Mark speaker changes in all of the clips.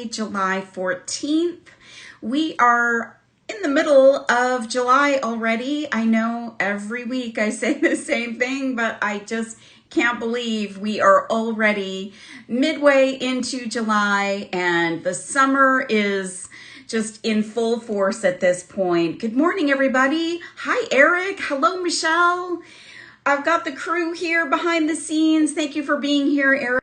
Speaker 1: Monday, July 14th. We are in the middle of July already. I know every week I say the same thing, but I just can't believe we are already midway into July and the summer is just in full force at this point. Good morning, everybody. Hi, Eric. Hello, Michelle. I've got the crew here behind the scenes. Thank you for being here, Eric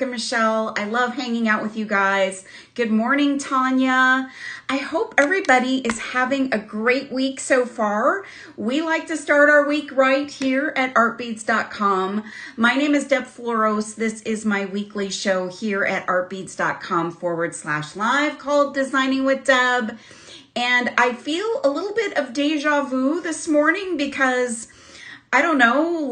Speaker 1: and Michelle. I love hanging out with you guys. Good morning, Tanya. I hope everybody is having a great week so far. We like to start our week right here at artbeads.com. My name is Deb Floros. This is my weekly show here at artbeads.com/live called Designing with Deb. And I feel a little bit of deja vu this morning because I don't know,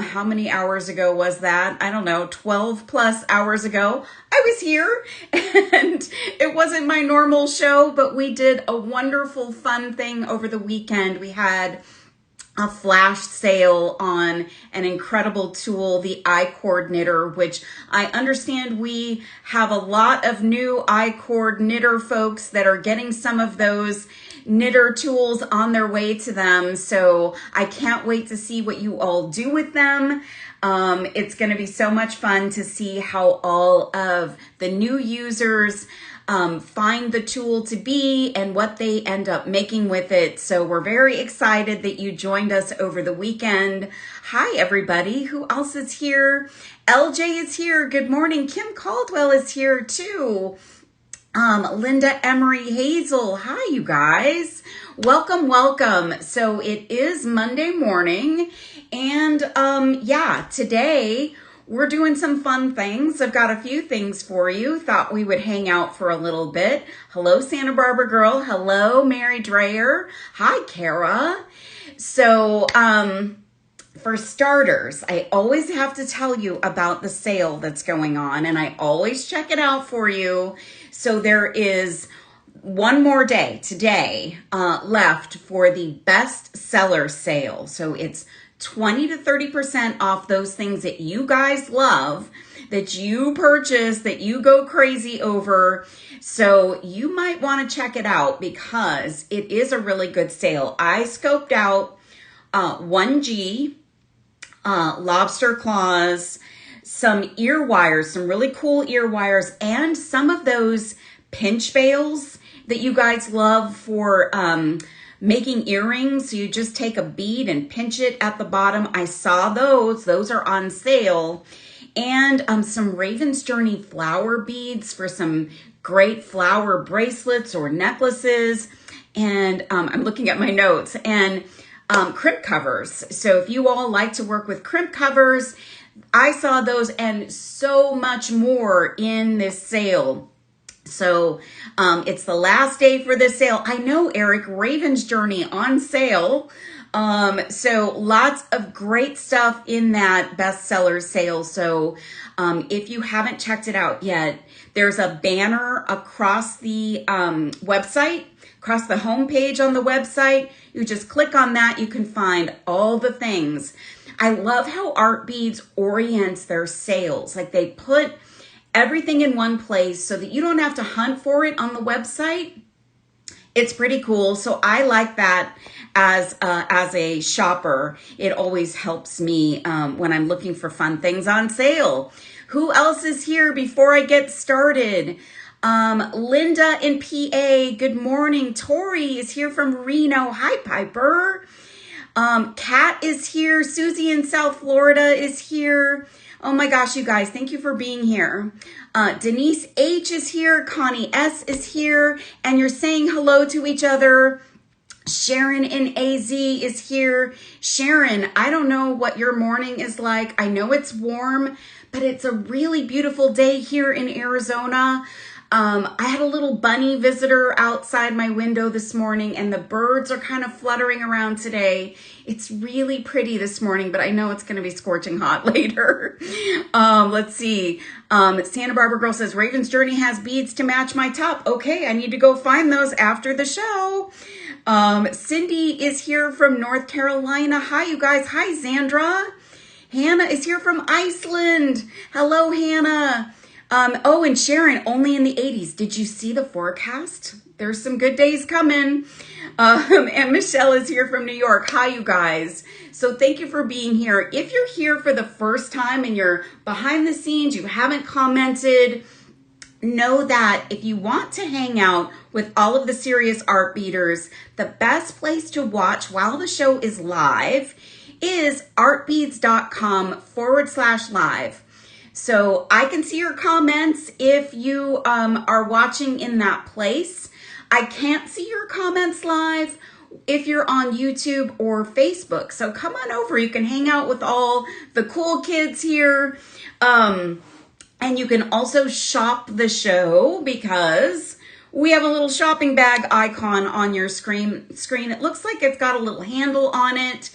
Speaker 1: how many hours ago was that? I don't know, 12 plus hours ago. I was here and it wasn't my normal show, but we did a wonderful, fun thing over the weekend. We had a flash sale on an incredible tool, the I-cord knitter, which I understand we have a lot of new I-cord knitter folks that are getting some of those knitter tools on their way to them. So I can't wait to see what you all do with them. It's going to be so much fun to see how all of the new users find the tool to be and what they end up making with it. So we're very excited that you joined us over the weekend. Hi, everybody. Who else is here? LJ is here. Good morning. Kim Caldwell is here too. Linda Emery Hazel. Hi, you guys. Welcome, welcome. So it is Monday morning and today we're doing some fun things. I've got a few things for you. Thought we would hang out for a little bit. Hello, Santa Barbara girl. Hello, Mary Dreyer. Hi, Kara. So, for starters, I always have to tell you about the sale that's going on, and I always check it out for you. So there is one more day today left for the best seller sale. So it's 20 to 30% off those things that you guys love, that you purchase, that you go crazy over. So you might want to check it out because it is a really good sale. I scoped out 1G, lobster claws, some ear wires, some really cool ear wires, and some of those pinch veils that you guys love for making earrings. So you just take a bead and pinch it at the bottom. I saw those. Those are on sale. And some Raven's Journey flower beads for some great flower bracelets or necklaces. And I'm looking at my notes. And crimp covers. So if you all like to work with crimp covers, I saw those and so much more in this sale. So it's the last day for this sale. I know, Eric, Raven's Journey on sale. So lots of great stuff in that bestseller sale. So if you haven't checked it out yet, there's a banner across the website, across the homepage on the website. You just click on that. You can find all the things. I love how Art Beads orients their sales. Like they put everything in one place so that you don't have to hunt for it on the website. It's pretty cool. So I like that as a shopper. It always helps me when I'm looking for fun things on sale. Who else is here before I get started? Linda in PA, good morning. Tori is here from Reno. Hi, Piper. Kat is here. Susie in South Florida is here. Oh my gosh, you guys, thank you for being here. Denise H is here. Connie S is here. And you're saying hello to each other. Sharon in AZ is here. Sharon, I don't know what your morning is like. I know it's warm, but it's a really beautiful day here in Arizona. I had a little bunny visitor outside my window this morning and the birds are kind of fluttering around today. It's really pretty this morning, but I know it's going to be scorching hot later. Let's see. Santa Barbara girl says, Raven's Journey has beads to match my top. Okay, I need to go find those after the show. Cindy is here from North Carolina. Hi, you guys. Hi, Zandra. Hannah is here from Iceland. Hello, Hannah. Oh, and Sharon, only in the 80s. Did you see the forecast? There's some good days coming. And Michelle is here from New York. Hi, you guys. So thank you for being here. If you're here for the first time and you're behind the scenes, you haven't commented, know that if you want to hang out with all of the serious art beaders, the best place to watch while the show is live is artbeads.com/live. So I can see your comments if you are watching in that place. I can't see your comments live if you're on YouTube or Facebook. So come on over. You can hang out with all the cool kids here. And you can also shop the show because we have a little shopping bag icon on your screen. It looks like it's got a little handle on it.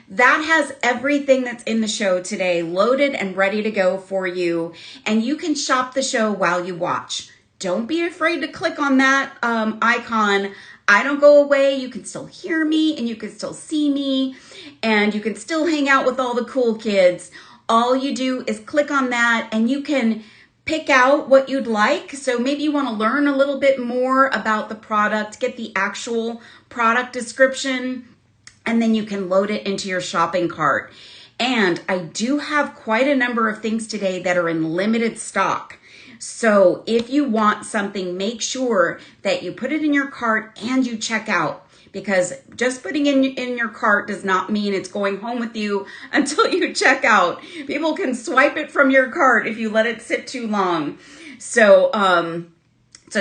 Speaker 1: That has everything that's in the show today loaded and ready to go for you. And you can shop the show while you watch. Don't be afraid to click on that icon. I don't go away. You can still hear me and you can still see me and you can still hang out with all the cool kids. All you do is click on that and you can pick out what you'd like. So maybe you want to learn a little bit more about the product, get the actual product description, and then you can load it into your shopping cart. And I do have quite a number of things today that are in limited stock. So if you want something, make sure that you put it in your cart and you check out. Because just putting in your cart does not mean it's going home with you until you check out. People can swipe it from your cart if you let it sit too long. So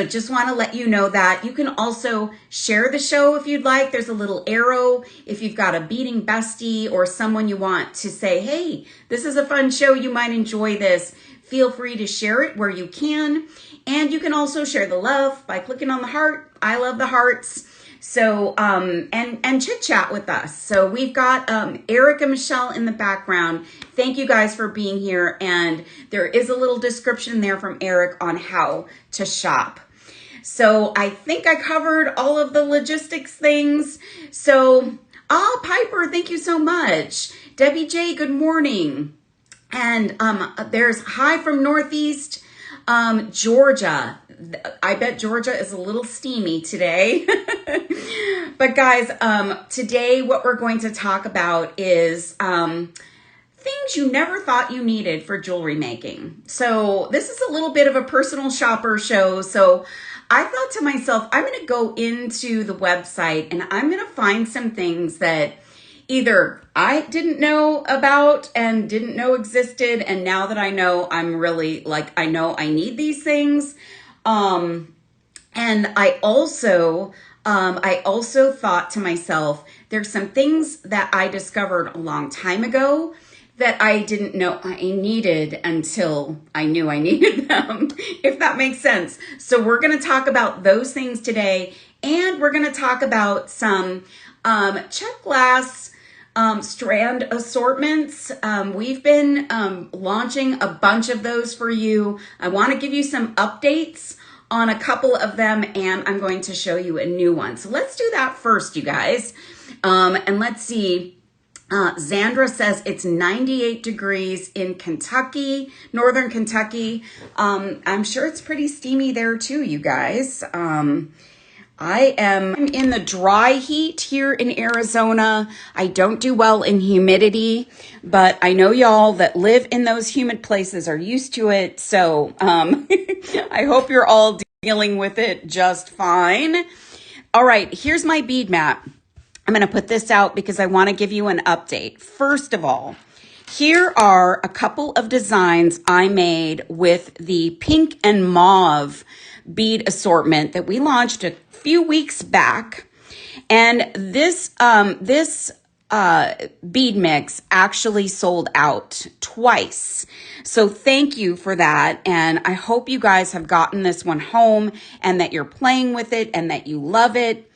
Speaker 1: just want to let you know that. You can also share the show if you'd like. There's a little arrow. If you've got a beading bestie or someone you want to say, hey, this is a fun show, you might enjoy this, feel free to share it where you can. And you can also share the love by clicking on the heart. I love the hearts. So, and chit chat with us. So we've got Eric and Michelle in the background. Thank you guys for being here. And there is a little description there from Eric on how to shop. So I think I covered all of the logistics things. So, Piper, thank you so much. Debbie J, good morning. And there's hi from Northeast Georgia. I bet Georgia is a little steamy today. But guys, today what we're going to talk about is things you never thought you needed for jewelry making. So this is a little bit of a personal shopper show. So I thought to myself, I'm going to go into the website and I'm going to find some things that either I didn't know about and didn't know existed. And now that I know, I'm really like, I know I need these things. And I also thought to myself, there's some things that I discovered a long time ago that I didn't know I needed until I knew I needed them, if that makes sense. So we're going to talk about those things today. And we're going to talk about some, check glass, strand assortments. We've been launching a bunch of those for you. I want to give you some updates on a couple of them, and I'm going to show you a new one. So let's do that first, you guys. And let's see. Zandra says it's 98 degrees in Kentucky, northern Kentucky. I'm sure it's pretty steamy there too, you guys. I am in the dry heat here in Arizona. I don't do well in humidity, but I know y'all that live in those humid places are used to it. So I hope you're all dealing with it just fine. All right, here's my bead map. I'm going to put this out because I want to give you an update. First of all, here are a couple of designs I made with the pink and mauve bead assortment that we launched a few weeks back. And this bead mix actually sold out twice. So thank you for that. And I hope you guys have gotten this one home and that you're playing with it and that you love it.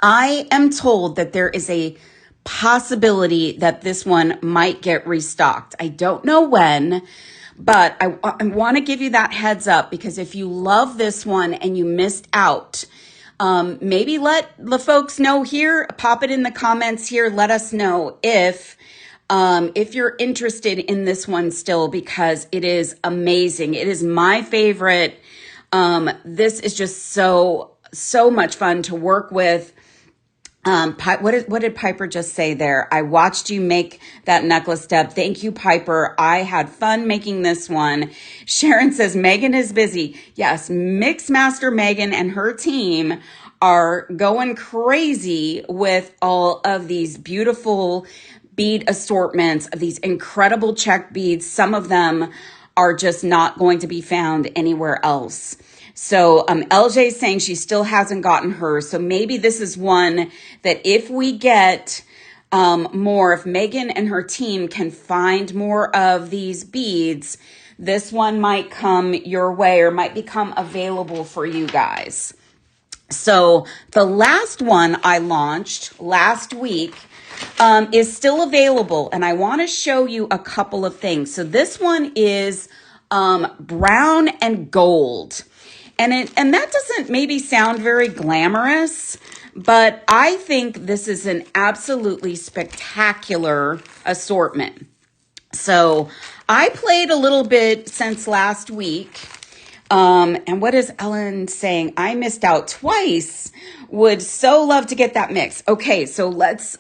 Speaker 1: I am told that there is a possibility that this one might get restocked. I don't know when, but I want to give you that heads up because if you love this one and you missed out, maybe let the folks know here, pop it in the comments here. Let us know if if you're interested in this one still, because it is amazing. It is my favorite. This is just so much fun to work with. What did Piper just say there? I watched you make that necklace, Deb. Thank you, Piper. I had fun making this one. Sharon says, Megan is busy. Yes, Mixmaster Megan and her team are going crazy with all of these beautiful bead assortments of these incredible check beads. Some of them are just not going to be found anywhere else. So LJ is saying she still hasn't gotten hers. So maybe this is one that if we get more, if Megan and her team can find more of these beads, this one might come your way or might become available for you guys. So the last one I launched last week is still available, and I want to show you a couple of things. So this one is brown and gold. And that doesn't maybe sound very glamorous, but I think this is an absolutely spectacular assortment. So I played a little bit since last week. And what is Ellen saying? I missed out twice. Would so love to get that mix. Okay, so let's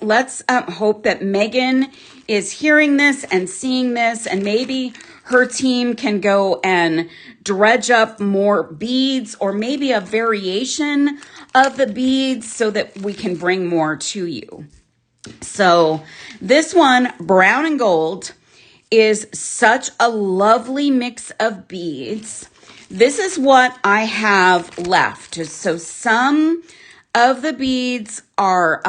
Speaker 1: hope that Megan is hearing this and seeing this, and maybe her team can go and dredge up more beads or maybe a variation of the beads so that we can bring more to you. So this one, brown and gold, is such a lovely mix of beads. This is what I have left. So some of the beads are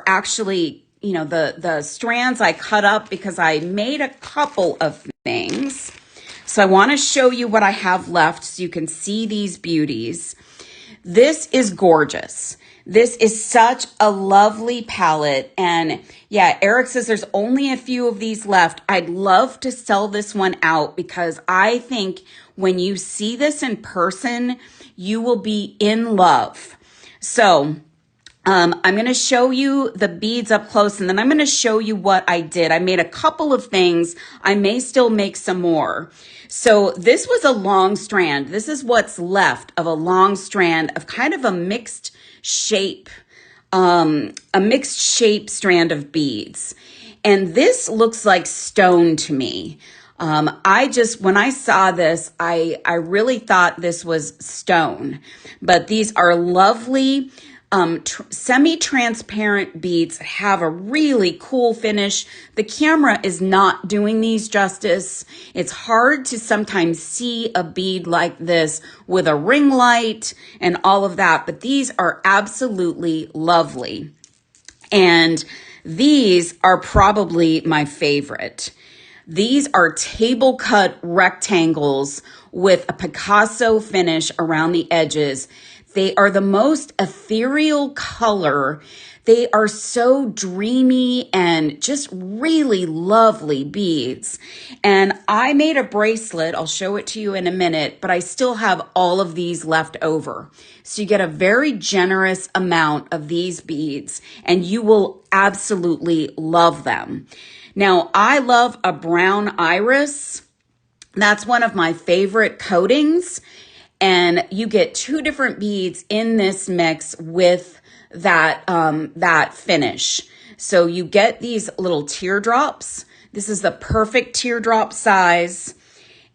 Speaker 1: actually, you know, the strands I cut up because I made a couple of things. So I want to show you what I have left so you can see these beauties. This is gorgeous. This is such a lovely palette. And yeah, Eric says there's only a few of these left. I'd love to sell this one out because I think when you see this in person, you will be in love. So I'm going to show you the beads up close, and then I'm going to show you what I did. I made a couple of things. I may still make some more. So this was a long strand. This is what's left of a long strand of kind of a mixed shape strand of beads. And this looks like stone to me. When I saw this, I really thought this was stone, but these are lovely, semi-transparent beads that have a really cool finish. The camera is not doing these justice. It's hard to sometimes see a bead like this with a ring light and all of that, but these are absolutely lovely. And these are probably my favorite. These are table cut rectangles with a Picasso finish around the edges. They are the most ethereal color. They are so dreamy and just really lovely beads. And I made a bracelet. I'll show it to you in a minute, but I still have all of these left over. So you get a very generous amount of these beads, and you will absolutely love them. Now, I love a brown iris. That's one of my favorite coatings. And you get two different beads in this mix with that finish. So you get these little teardrops. This is the perfect teardrop size.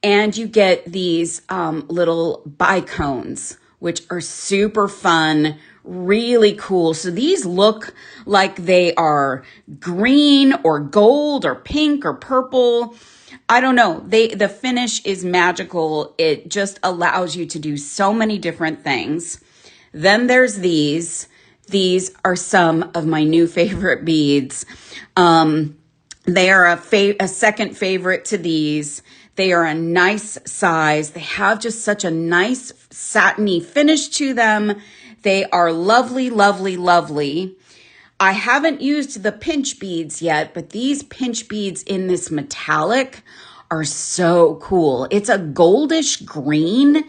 Speaker 1: And you get these little bicones, which are super fun, really cool. So these look like they are green or gold or pink or purple. I don't know. The finish is magical. It just allows you to do so many different things. Then there's these. These are some of my new favorite beads. They are a second favorite to these. They are a nice size. They have just such a nice satiny finish to them. They are lovely, lovely, lovely. I haven't used the pinch beads yet, but these pinch beads in this metallic are so cool. It's a goldish green,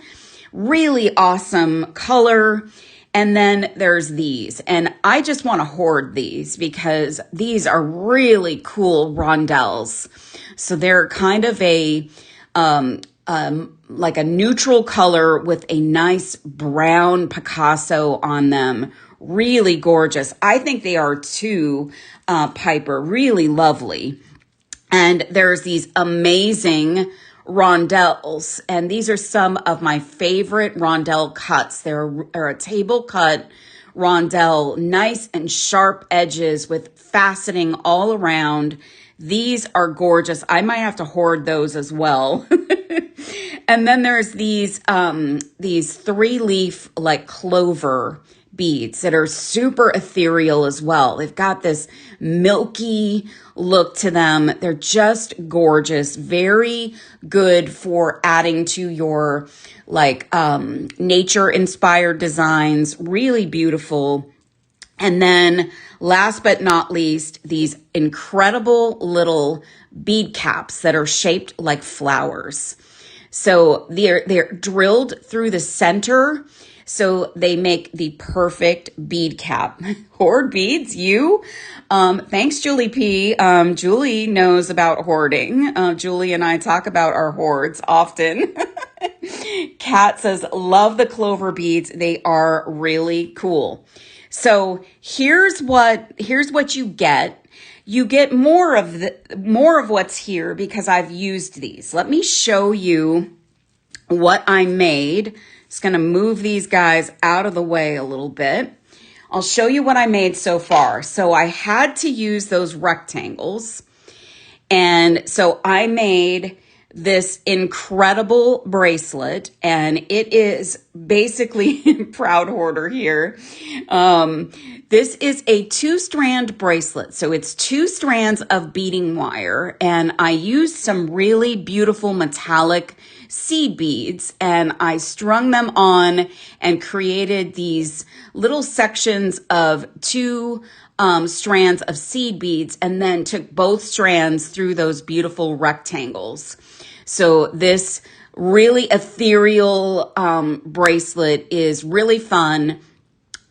Speaker 1: really awesome color. And then there's these, and I just want to hoard these because these are really cool rondelles. So they're kind of a, like a neutral color with a nice brown Picasso on them. Really gorgeous. I think they are too, Piper, really lovely. And there's these amazing rondelles, and these are some of my favorite rondelle cuts. They're a table cut rondelle, nice and sharp edges with faceting all around. These are gorgeous. I might have to hoard those as well. And then there's these 3-leaf like clover beads that are super ethereal as well. They've got this milky look to them. They're just gorgeous. Very good for adding to your like nature inspired designs. Really beautiful. And then last but not least, these incredible little bead caps that are shaped like flowers. So they're drilled through the center. So they make the perfect bead cap. Hoard beads, you? Thanks, Julie P. Julie knows about hoarding. Julie and I talk about our hoards often. Kat says, love the clover beads. They are really cool. So here's what you get. You get more of what's here because I've used these. Let me show you what I made. Just going to move these guys out of the way a little bit. I'll show you what I made so far. So I had to use those rectangles. And so I made this incredible bracelet, and it is basically proud hoarder here. This is a 2-strand bracelet. So it's 2 strands of beading wire, and I used some really beautiful metallic seed beads, and I strung them on and created these little sections of 2 strands of seed beads, and then took both strands through those beautiful rectangles. So this really ethereal bracelet is really fun.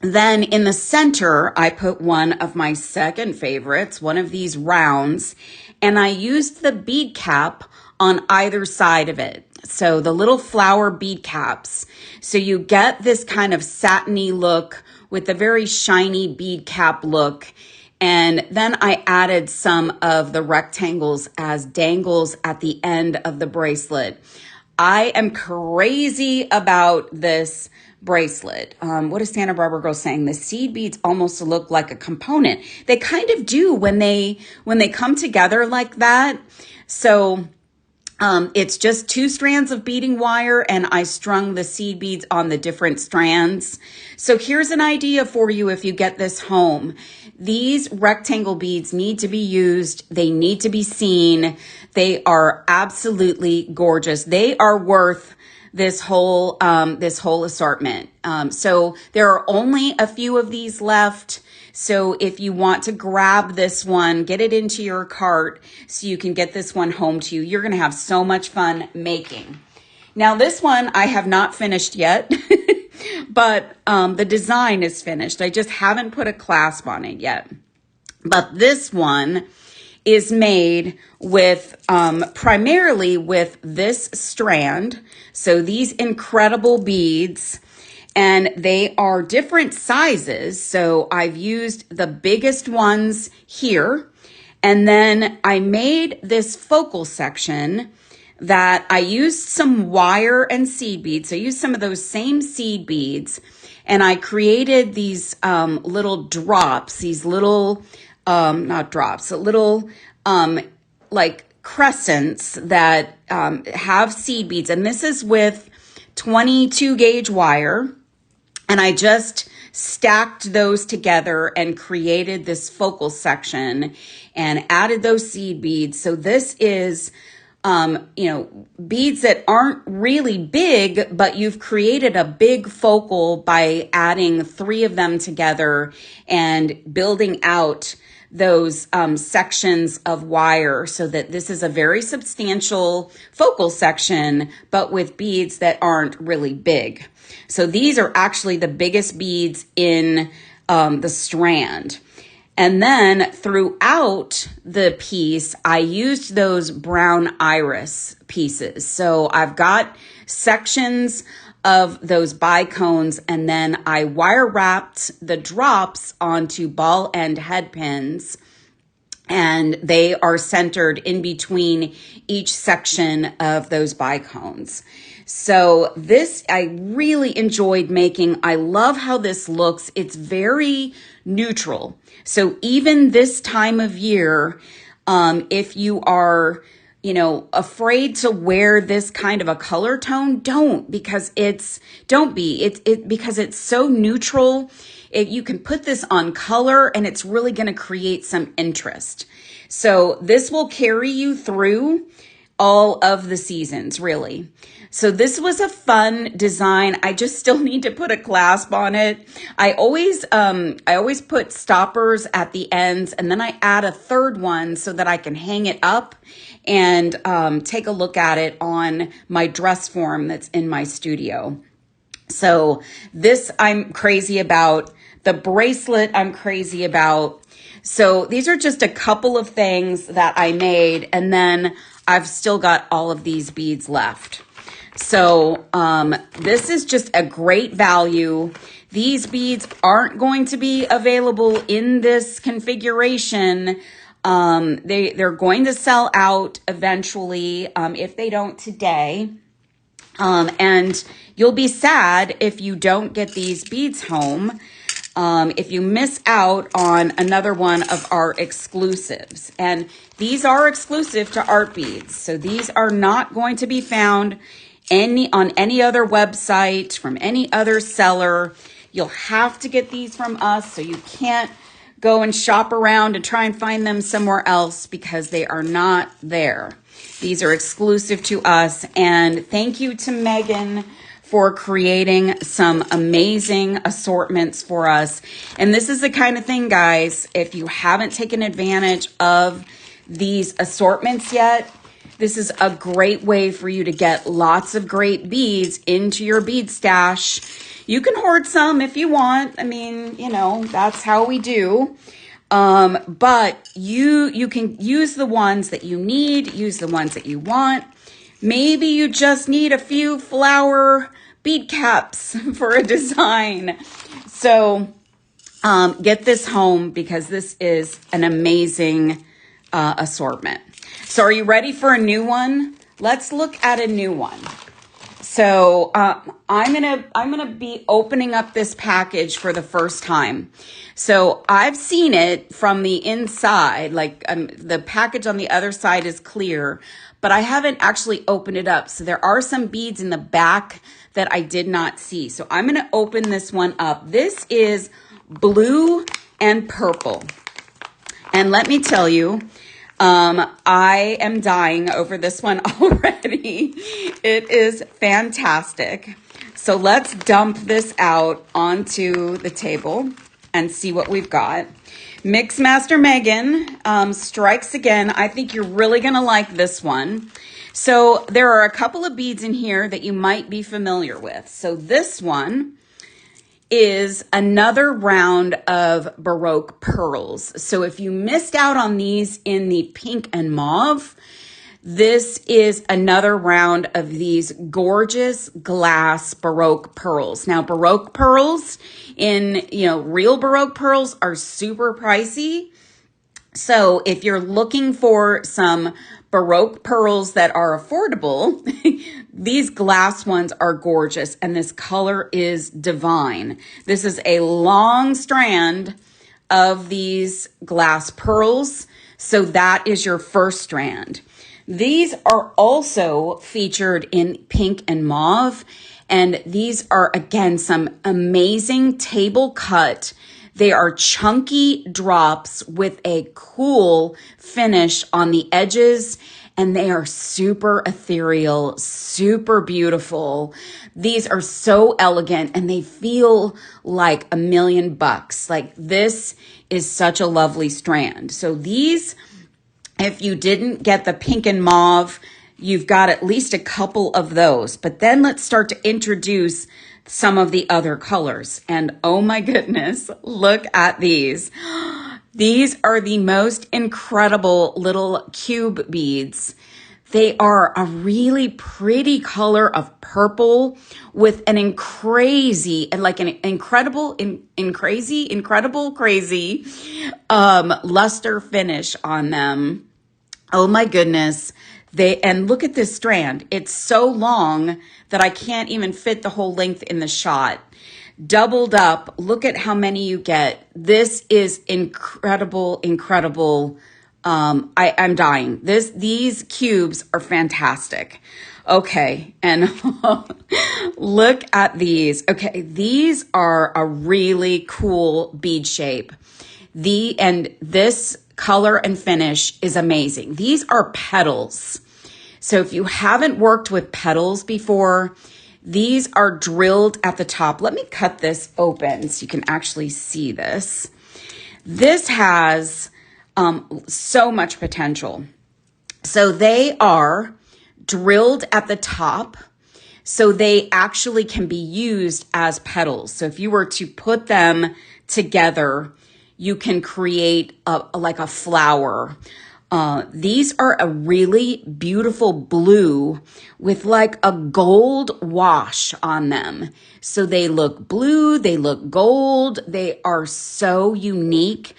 Speaker 1: Then in the center, I put one of my second favorites, one of these rounds, and I used the bead cap on either side of it. So the little flower bead caps. So you get this kind of satiny look with a very shiny bead cap look. And then I added some of the rectangles as dangles at the end of the bracelet. I am crazy about this bracelet. What is Santa Barbara Girl saying? The seed beads almost look like a component. They kind of do when they come together like that. So it's just 2 strands of beading wire, and I strung the seed beads on the different strands. So here's an idea for you if you get this home. These rectangle beads need to be used. They need to be seen. They are absolutely gorgeous. They are worth this whole assortment. So there are only a few of these left. So if you want to grab this one, get it into your cart so you can get this one home to you. You're going to have so much fun making. Now this one I have not finished yet, but the design is finished. I just haven't put a clasp on it yet. But this one is made with primarily with this strand. So these incredible beads, and they are different sizes. So I've used the biggest ones here. And then I made this focal section that I used some wire and seed beads. So I used some of those same seed beads, and I created these little drops, these little, not drops, little like crescents that have seed beads. And this is with 22 gauge wire. And I just stacked those together and created this focal section and added those seed beads. So this is, beads that aren't really big, but you've created a big focal by adding 3 of them together and building out those sections of wire so that this is a very substantial focal section, but with beads that aren't really big. So these are actually the biggest beads in the strand. And then throughout the piece, I used those brown iris pieces. So I've got sections of those bicones, and then I wire wrapped the drops onto ball end head pins, and they are centered in between each section of those bicones. So this I really enjoyed making. I love how this looks. It's very neutral. So even this time of year, if you are afraid to wear this kind of a color tone, don't, because because it's so neutral. You can put this on color and it's really going to create some interest. So this will carry you through all of the seasons, really. So this was a fun design. I just still need to put a clasp on it. I always put stoppers at the ends, and then I add a third one so that I can hang it up and take a look at it on my dress form that's in my studio. So this I'm crazy about. The bracelet I'm crazy about. So these are just a couple of things that I made, and then I've still got all of these beads left. So this is just a great value. These beads aren't going to be available in this configuration. They're going to sell out eventually if they don't today. And you'll be sad if you don't get these beads home. If you miss out on another one of our exclusives. And these are exclusive to Art Beads. So these are not going to be found on any other website, from any other seller. You'll have to get these from us. So you can't go and shop around and try and find them somewhere else because they are not there. These are exclusive to us. And thank you to Megan for creating some amazing assortments for us. And this is the kind of thing, guys, if you haven't taken advantage of these assortments yet, this is a great way for you to get lots of great beads into your bead stash. You can hoard some if you want. I mean, that's how we do. But you can use the ones that you need, use the ones that you want. Maybe you just need a few flower bead caps for a design. So get this home because this is an amazing assortment. So are you ready for a new one? Let's look at a new one. So I'm gonna be opening up this package for the first time. So I've seen it from the inside, like the package on the other side is clear, but I haven't actually opened it up. So there are some beads in the back that I did not see. So I'm gonna open this one up. This is blue and purple. And let me tell you, I am dying over this one already. It is fantastic. So let's dump this out onto the table and see what we've got. Mixmaster Megan strikes again. I think you're really going to like this one. So there are a couple of beads in here that you might be familiar with. So this one is another round of Baroque pearls. So if you missed out on these in the pink and mauve, this is another round of these gorgeous glass Baroque pearls. Now, Baroque pearls real Baroque pearls are super pricey. So if you're looking for some Baroque pearls that are affordable, these glass ones are gorgeous, and this color is divine. This is a long strand of these glass pearls, so that is your first strand. These are also featured in pink and mauve, and these are, again, some amazing table cut. They are chunky drops with a cool finish on the edges and they are super ethereal, super beautiful. These are so elegant and they feel like $1,000,000. Like this is such a lovely strand. So these, if you didn't get the pink and mauve, you've got at least a couple of those. But then let's start to introduce some of the other colors. And oh my goodness, look at these. These are the most incredible little cube beads. They are a really pretty color of purple with crazy luster finish on them. Oh my goodness. And look at this strand. It's so long that I can't even fit the whole length in the shot. Doubled up. Look at how many you get. This is incredible, incredible. I'm dying. These cubes are fantastic. Okay. And look at these. Okay. These are a really cool bead shape. And this color and finish is amazing. These are petals. So if you haven't worked with petals before, these are drilled at the top. Let me cut this open so you can actually see this. This has so much potential. So they are drilled at the top, so they actually can be used as petals. So if you were to put them together, you can create like a flower. These are a really beautiful blue with like a gold wash on them. So they look blue, they look gold, they are so unique.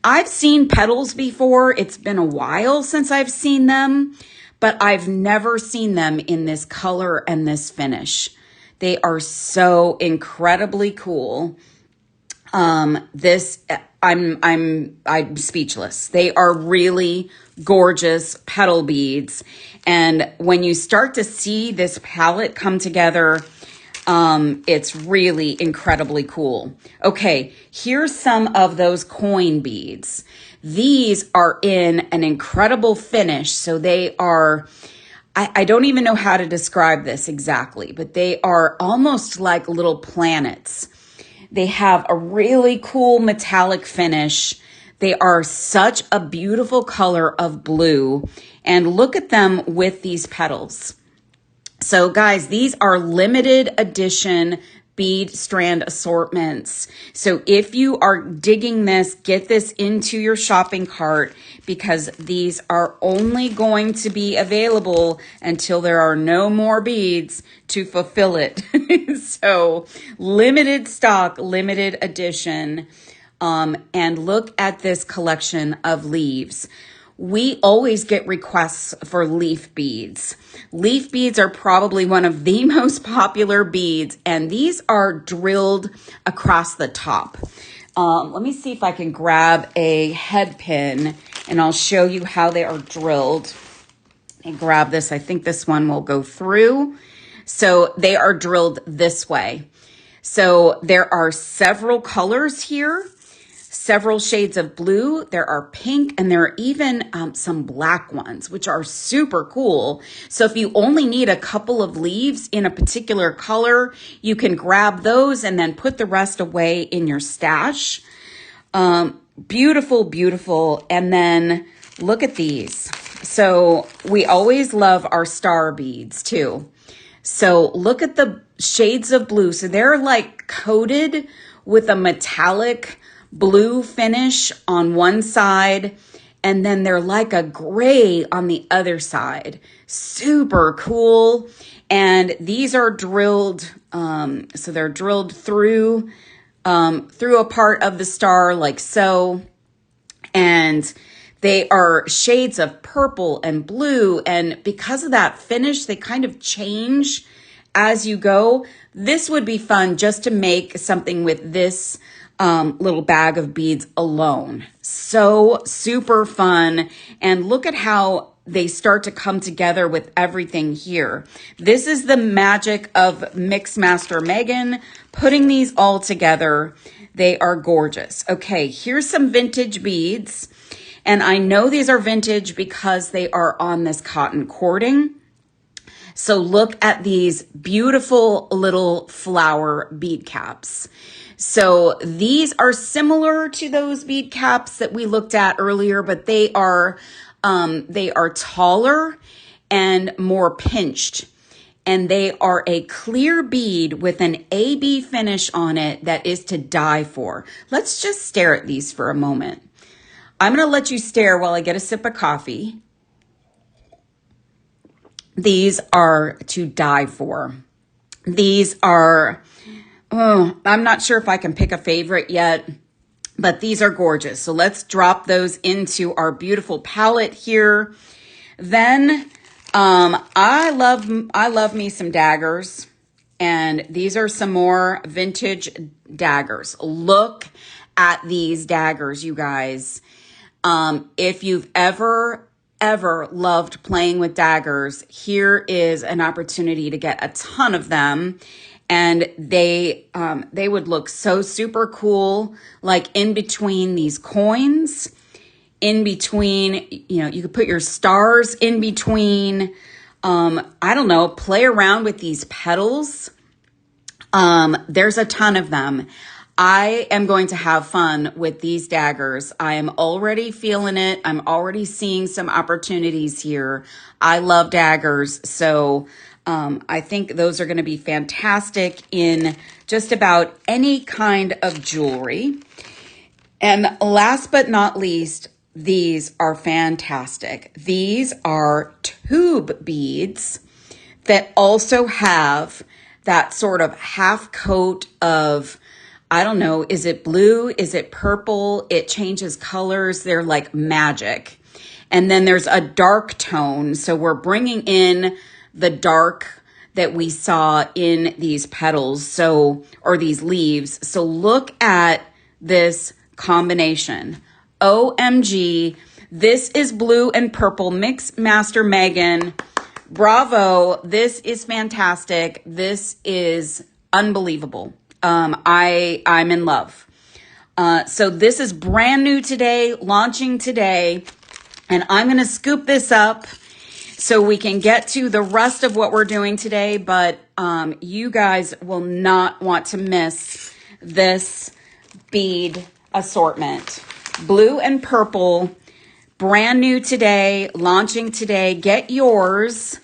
Speaker 1: I've seen petals before. It's been a while since I've seen them, but I've never seen them in this color and this finish. They are so incredibly cool. I'm speechless. They are really gorgeous petal beads. And when you start to see this palette come together, it's really incredibly cool. Okay, here's some of those coin beads. These are in an incredible finish. So they are, I don't even know how to describe this exactly, but they are almost like little planets. They have a really cool metallic finish. They are such a beautiful color of blue. And look at them with these petals. So guys, these are limited edition bead strand assortments. So if you are digging this, get this into your shopping cart because these are only going to be available until there are no more beads to fulfill it. So limited stock, limited edition. And look at this collection of leaves. We always get requests for leaf beads. Leaf beads are probably one of the most popular beads, and these are drilled across the top. Let me see if I can grab a head pin, and I'll show you how they are drilled. And grab this. I think this one will go through. So they are drilled this way. So there are several colors here. Several shades of blue, there are pink, and there are even some black ones, which are super cool. So if you only need a couple of leaves in a particular color, you can grab those and then put the rest away in your stash. Beautiful, beautiful. And then look at these. So we always love our star beads too. So look at the shades of blue. So they're like coated with a metallic blue finish on one side, and then they're like a gray on the other side. Super cool. And these are drilled, so they're drilled through a part of the star like so. And they are shades of purple and blue. And because of that finish, they kind of change as you go. This would be fun just to make something with this little bag of beads alone. So super fun. And look at how they start to come together with everything here. This is the magic of Mixmaster Megan putting these all together. They are gorgeous. Okay, here's some vintage beads. And I know these are vintage because they are on this cotton cording. So look at these beautiful little flower bead caps. So these are similar to those bead caps that we looked at earlier, but they are taller and more pinched. And they are a clear bead with an AB finish on it that is to die for. Let's just stare at these for a moment. I'm going to let you stare while I get a sip of coffee. These are to die for. These are, I'm not sure if I can pick a favorite yet, but these are gorgeous. So let's drop those into our beautiful palette here. Then I love me some daggers, and these are some more vintage daggers. Look at these daggers, you guys. If you've ever loved playing with daggers, here is an opportunity to get a ton of them. And they would look so super cool, like in between these coins, in between, you could put your stars in between. I don't know, play around with these petals. There's a ton of them. I am going to have fun with these daggers. I am already feeling it. I'm already seeing some opportunities here. I love daggers. So I think those are going to be fantastic in just about any kind of jewelry. And last but not least, these are fantastic. These are tube beads that also have that sort of half coat of, I don't know, is it blue? Is it purple? It changes colors. They're like magic. And then there's a dark tone. So we're bringing in the dark that we saw in these petals, or these leaves. So look at this combination. OMG, this is blue and purple. Mix Master Megan. Bravo. This is fantastic. This is unbelievable. I'm in love. So this is brand new today, launching today, and I'm going to scoop this up so we can get to the rest of what we're doing today. But you guys will not want to miss this bead assortment. Blue and purple, brand new today, launching today. Get yours.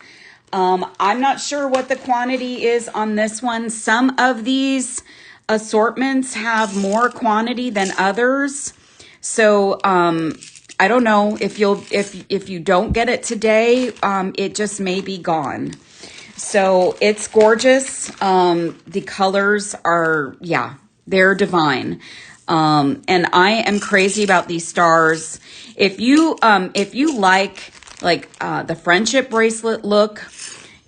Speaker 1: I'm not sure what the quantity is on this one. Some of these assortments have more quantity than others. So I don't know if you don't get it today, it just may be gone. So it's gorgeous. The colors are, they're divine. And I am crazy about these stars. If you like the friendship bracelet look,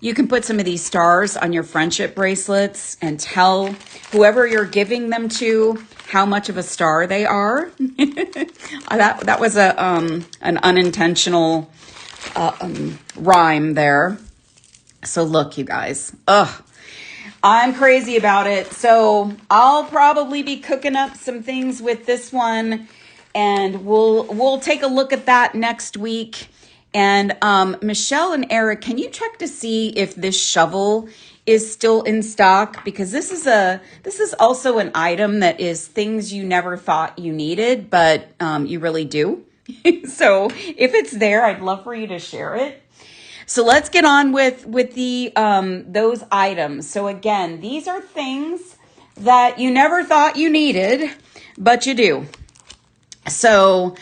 Speaker 1: you can put some of these stars on your friendship bracelets and tell whoever you're giving them to how much of a star they are. That was an unintentional rhyme there. So look, you guys. I'm crazy about it. So I'll probably be cooking up some things with this one, and we'll take a look at that next week. And Michelle and Eric, can you check to see if this shovel is still in stock? Because this is also an item that is things you never thought you needed, but you really do. So if it's there, I'd love for you to share it. So let's get on with the those items. So again, these are things that you never thought you needed, but you do. So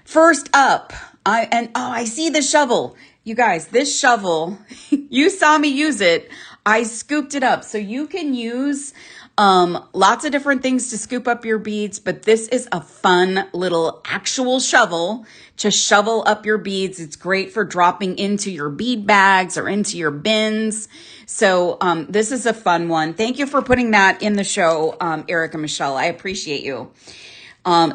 Speaker 1: first up, I see the shovel. You guys, this shovel, you saw me use it. I scooped it up. So you can use lots of different things to scoop up your beads, but this is a fun little actual shovel to shovel up your beads. It's great for dropping into your bead bags or into your bins. So this is a fun one. Thank you for putting that in the show, Eric and Michelle. I appreciate you.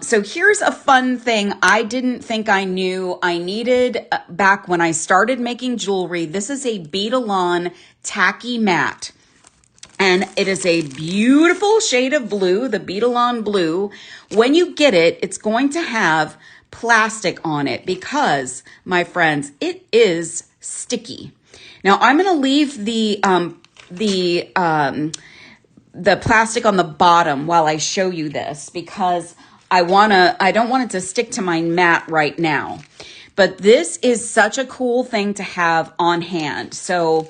Speaker 1: So here's a fun thing I didn't think I knew I needed back when I started making jewelry. This is a Beadalon tacky mat. And it is a beautiful shade of blue, the Beadalon blue. When you get it, it's going to have plastic on it because, my friends, it is sticky. Now I'm going to leave the plastic on the bottom while I show you this because I don't want it to stick to my mat right now. But this is such a cool thing to have on hand. So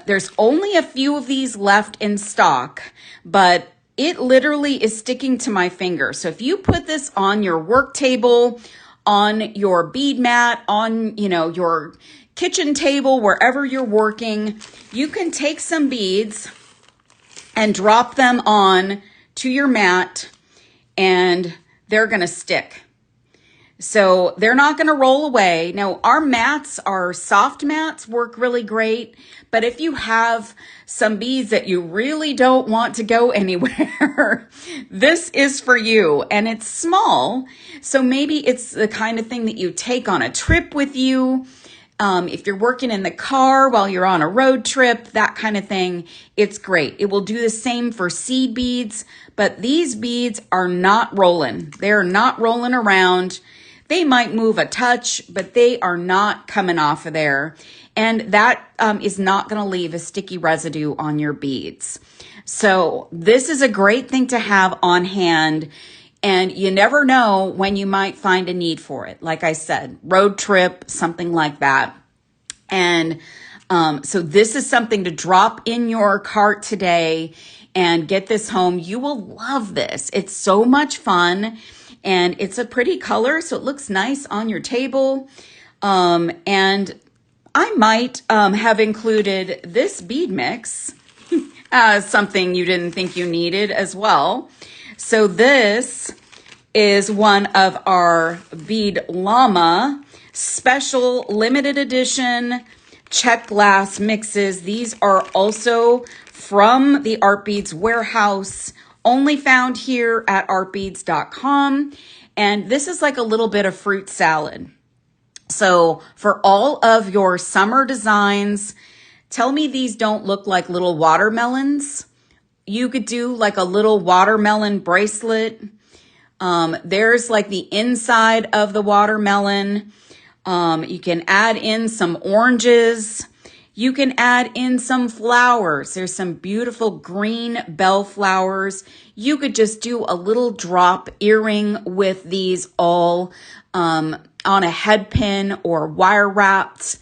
Speaker 1: there's only a few of these left in stock, but it literally is sticking to my finger. So if you put this on your work table, on your bead mat, on, your kitchen table, wherever you're working, you can take some beads and drop them on to your mat and they're going to stick. So they're not going to roll away. Now, our mats, our soft mats work really great. But if you have some beads that you really don't want to go anywhere, this is for you. And it's small. So maybe it's the kind of thing that you take on a trip with you. If you're working in the car while you're on a road trip, that kind of thing, it's great. It will do the same for seed beads, but these beads are not rolling. They're not rolling around. They might move a touch, but they are not coming off of there. And that is not going to leave a sticky residue on your beads. So this is a great thing to have on hand. And you never know when you might find a need for it. Like I said, road trip, something like that. And so this is something to drop in your cart today and get this home. You will love this. It's so much fun. And it's a pretty color, so it looks nice on your table. And I might have included this bead mix as something you didn't think you needed as well. So this is one of our Beadalon special limited edition check glass mixes. These are also from the Art Beads warehouse, only found here at artbeads.com. And this is like a little bit of fruit salad. So for all of your summer designs, tell me these don't look like little watermelons. You could do like a little watermelon bracelet. There's like the inside of the watermelon. You can add in some oranges. You can add in some flowers. There's some beautiful green bellflowers. You could just do a little drop earring with these all on a head pin or wire wrapped.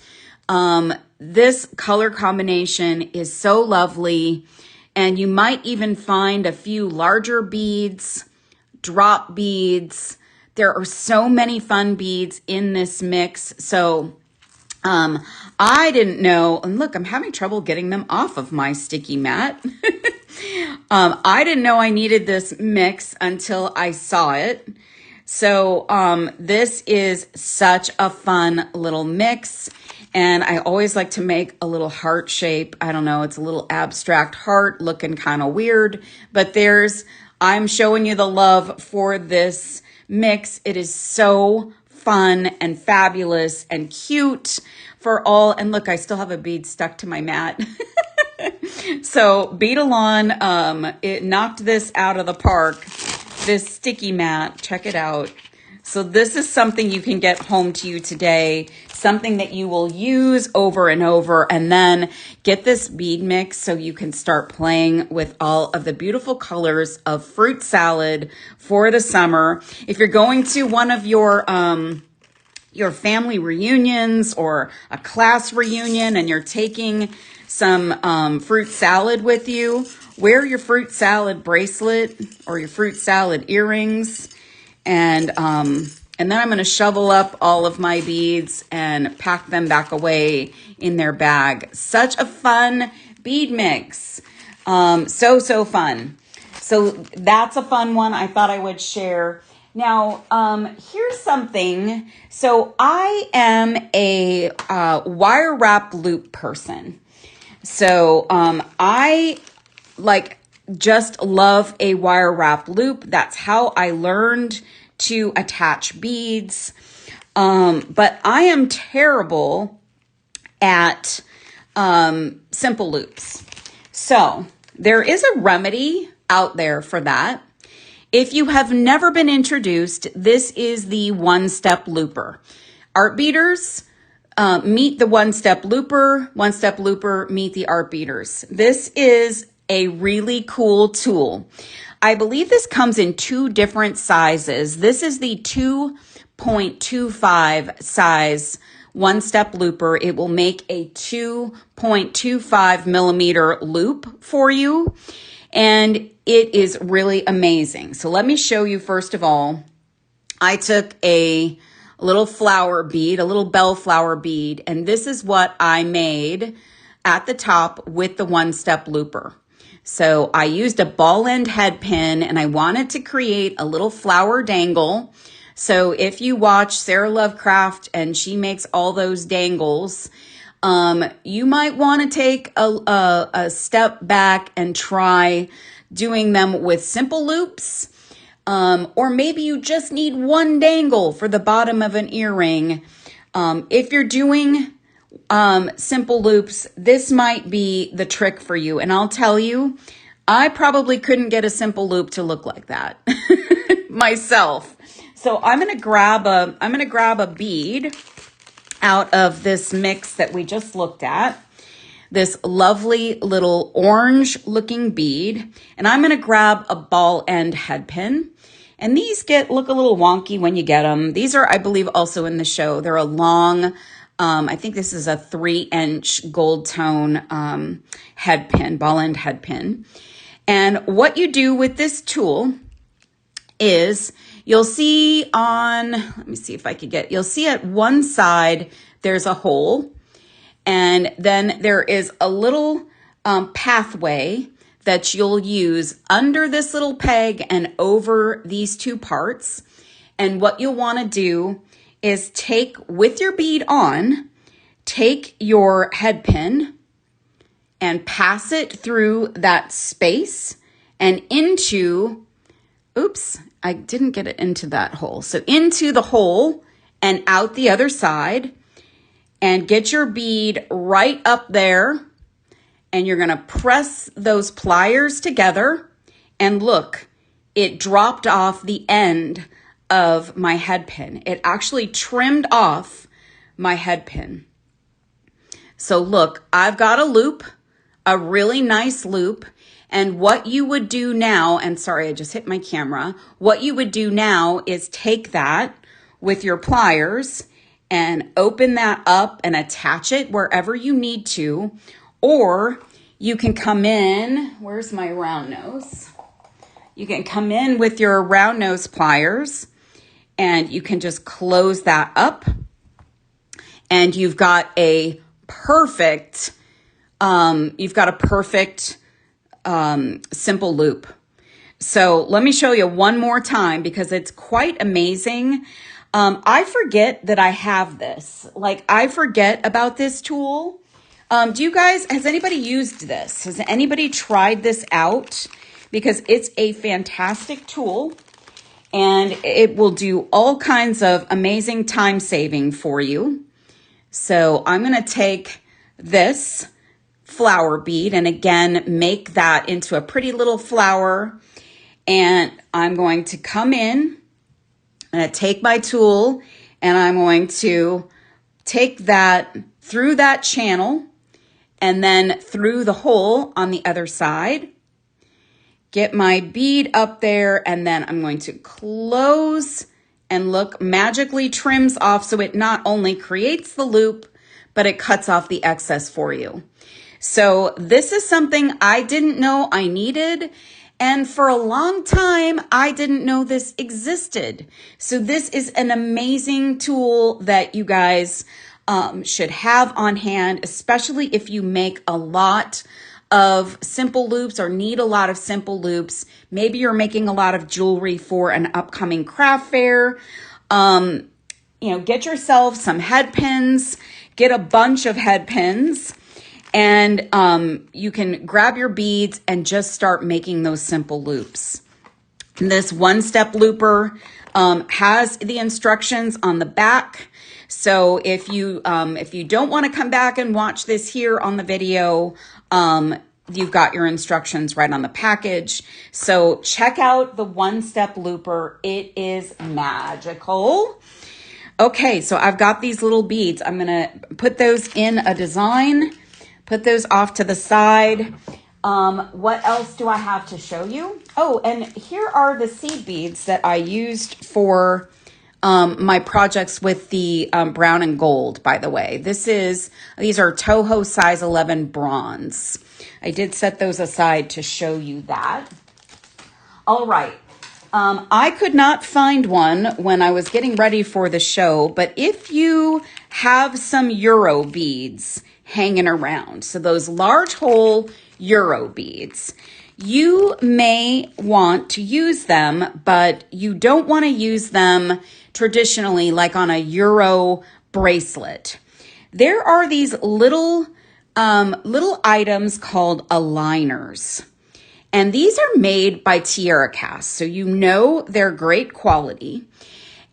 Speaker 1: This color combination is so lovely. And you might even find a few larger beads, drop beads. There are so many fun beads in this mix. So I didn't know, and look, I'm having trouble getting them off of my sticky mat. I didn't know I needed this mix until I saw it. So this is such a fun little mix. And I always like to make a little heart shape. I don't know, it's a little abstract heart looking kind of weird, but I'm showing you the love for this mix. It is so fun and fabulous and cute for all. And look, I still have a bead stuck to my mat. So Beadalon, it knocked this out of the park, this sticky mat. Check it out. So this is something you can get home to you today, something that you will use over and over, and then get this bead mix so you can start playing with all of the beautiful colors of fruit salad for the summer. If you're going to one of your family reunions or a class reunion and you're taking some fruit salad with you, wear your fruit salad bracelet or your fruit salad earrings. And then I'm going to shovel up all of my beads and pack them back away in their bag. Such a fun bead mix. So fun. So that's a fun one I thought I would share. Now, here's something. So I am a wire wrap loop person. So I just love a wire wrap loop. That's how I learned to attach beads. But I am terrible at simple loops. So there is a remedy out there for that. If you have never been introduced, this is the one-step looper. Art beaters meet the one-step looper meet the art beaters. This is a really cool tool. I believe this comes in 2 different sizes. This is the 2.25 size one-step looper. It will make a 2.25 millimeter loop for you, and it is really amazing. So let me show you. First of all, I took a little flower bead, a little bellflower bead, and this is what I made at the top with the one-step looper. So I used a ball end head pin, and I wanted to create a little flower dangle. So if you watch Sarah Lovecraft and she makes all those dangles, you might want to take a step back and try doing them with simple loops. Or maybe you just need one dangle for the bottom of an earring. If you're doing simple loops, this might be the trick for you. And I'll tell you, I probably couldn't get a simple loop to look like that myself. So I'm going to grab a bead out of this mix that we just looked at. This lovely little orange looking bead, and I'm going to grab a ball end head pin. And these look a little wonky when you get them. These are, I believe, also in the show. They're a long, I think this is a 3-inch gold tone head pin, ball end head pin. And what you do with this tool is you'll see let me see if I could you'll see at one side there's a hole, and then there is a little pathway that you'll use under this little peg and over these 2 parts. And what you'll want to do is take, with your bead on, take your head pin and pass it through that space and into, oops, I didn't get it into that hole. So into the hole and out the other side, and get your bead right up there. And you're going to press those pliers together, and look, it dropped off the end of my head pin. It actually trimmed off my head pin. So look, I've got a loop, a really nice loop. And what you would do now, and sorry, I just hit my camera. What you would do now is take that with your pliers and open that up and attach it wherever you need to. Or you can come in, where's my round nose? You can come in with your round nose pliers, and you can just close that up. And you've got a perfect, simple loop. So let me show you one more time because it's quite amazing. I forget that I have this. Like, I forget about this tool. Has anybody used this? Has anybody tried this out? Because it's a fantastic tool, and it will do all kinds of amazing time saving for you. So I'm going to take this flower bead and again, make that into a pretty little flower. And I'm going to come in and take my tool, and I'm going to take that through that channel and then through the hole on the other side, get my bead up there, and then I'm going to close, and look, magically trims off. So it not only creates the loop, but it cuts off the excess for you. So this is something I didn't know I needed. And for a long time, I didn't know this existed. So this is an amazing tool that you guys should have on hand, especially if you make a lot of simple loops or need a lot of simple loops. Maybe you're making a lot of jewelry for an upcoming craft fair. Get yourself some head pins, get a bunch of head pins, and you can grab your beads and just start making those simple loops. This one-step looper has the instructions on the back. So if you don't want to come back and watch this here on the video, you've got your instructions right on the package. So check out the one-step looper. It is magical. Okay, so I've got these little beads. I'm gonna put those in a design, put those off to the side. What else do I have to show you? Oh, and here are the seed beads that I used for my projects with the brown and gold, by the way. These are Toho size 11 bronze. I did set those aside to show you that. All right. I could not find one when I was getting ready for the show, but if you have some Euro beads hanging around, so those large hole Euro beads, you may want to use them, but you don't want to use them traditionally like on a Euro bracelet. There are these little items called aligners. And these are made by Tierra Cast, so you know they're great quality.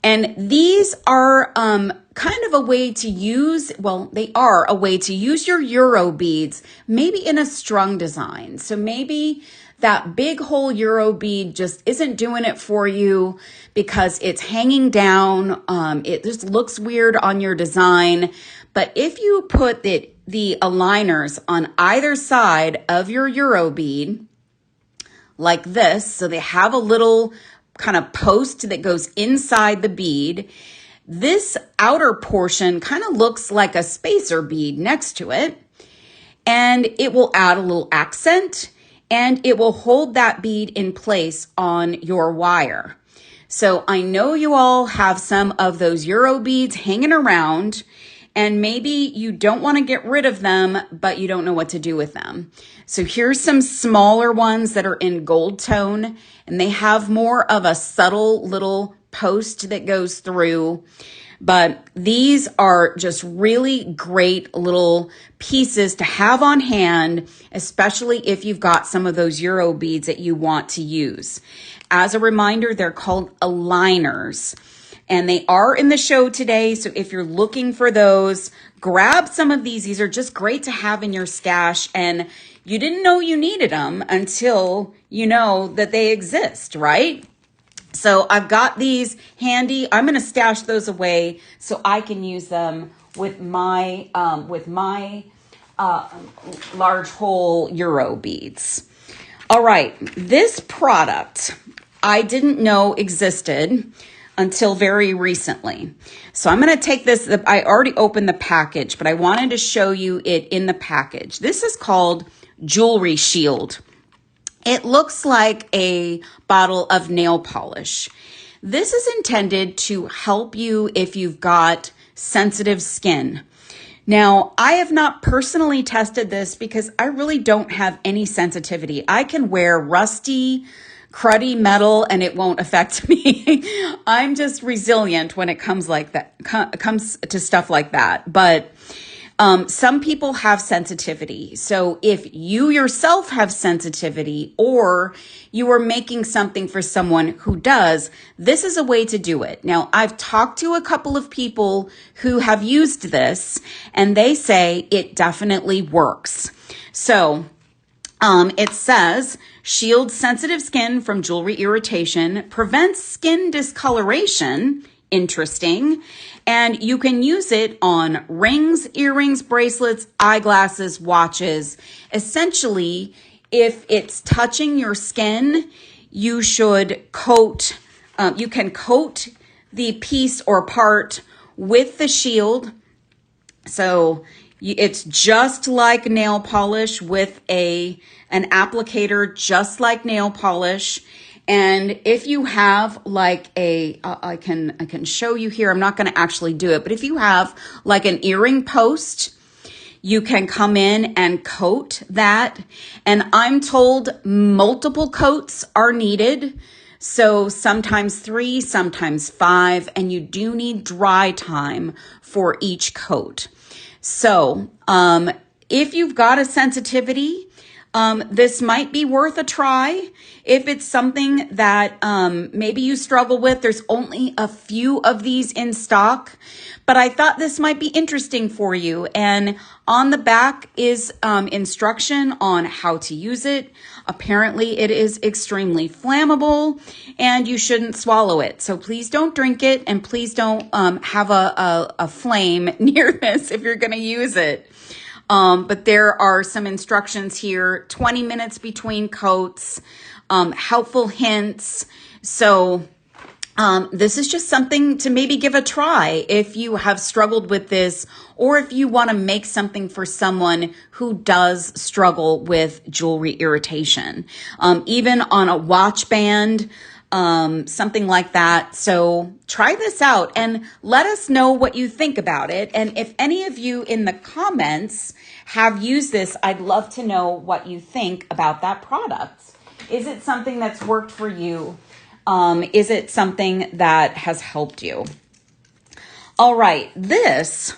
Speaker 1: And these are kind of a way to use, well, they are a way to use your Euro beads, maybe in a strung design. So maybe that big hole Euro bead just isn't doing it for you because it's hanging down. It just looks weird on your design. But if you put the aligners on either side of your Euro bead, like this, so they have a little kind of post that goes inside the bead. This outer portion kind of looks like a spacer bead next to it, and it will add a little accent, and it will hold that bead in place on your wire. So I know you all have some of those Euro beads hanging around, and maybe you don't want to get rid of them, but you don't know what to do with them. So here's some smaller ones that are in gold tone, and they have more of a subtle little post that goes through. But these are just really great little pieces to have on hand, especially if you've got some of those Euro beads that you want to use. As a reminder, they're called aligners. And they are in the show today. So if you're looking for those, grab some of these. These are just great to have in your stash. And you didn't know you needed them until you know that they exist, right? So I've got these handy. I'm going to stash those away so I can use them with my large hole Euro beads. All right. This product I didn't know existed until very recently. So I'm going to take this, I already opened the package, but I wanted to show you it in the package. This is called Jewelry Shield. It looks like a bottle of nail polish. This is intended to help you if you've got sensitive skin. Now, I have not personally tested this because I really don't have any sensitivity. I can wear rusty, cruddy metal and it won't affect me. I'm just resilient when it comes to stuff like that. But some people have sensitivity. So if you yourself have sensitivity or you are making something for someone who does, this is a way to do it. Now, I've talked to a couple of people who have used this and they say it definitely works. So it says, shields sensitive skin from jewelry irritation, prevents skin discoloration. Interesting. And you can use it on rings, earrings, bracelets, eyeglasses, watches. Essentially, if it's touching your skin, you should coat, you can coat the piece or part with the shield. So it's just like nail polish with an applicator, just like nail polish. And if you have like I can show you here, I'm not going to actually do it, but if you have like an earring post, you can come in and coat that. And I'm told multiple coats are needed. So sometimes 3, sometimes 5, and you do need dry time for each coat. So if you've got a sensitivity, This might be worth a try. If it's something that maybe you struggle with, there's only a few of these in stock, but I thought this might be interesting for you. And on the back is instruction on how to use it. Apparently it is extremely flammable and you shouldn't swallow it. So please don't drink it, and please don't have a flame near this if you're going to use it. But there are some instructions here, 20 minutes between coats, helpful hints. So this is just something to maybe give a try if you have struggled with this, or if you want to make something for someone who does struggle with jewelry irritation, even on a watch band, something like that. So try this out and let us know what you think about it. And if any of you in the comments have used this, I'd love to know what you think about that product. Is it something that's worked for you? Is it something that has helped you? All right, this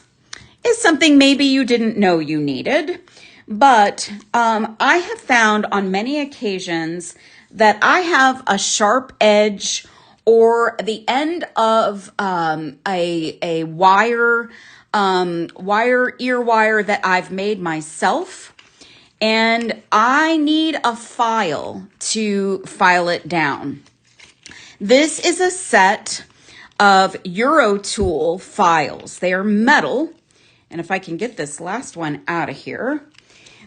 Speaker 1: is something maybe you didn't know you needed, but I have found on many occasions that I have a sharp edge or the end of a wire, ear wire that I've made myself, and I need a file to file it down. This is a set of Eurotool files. They are metal. And if I can get this last one out of here,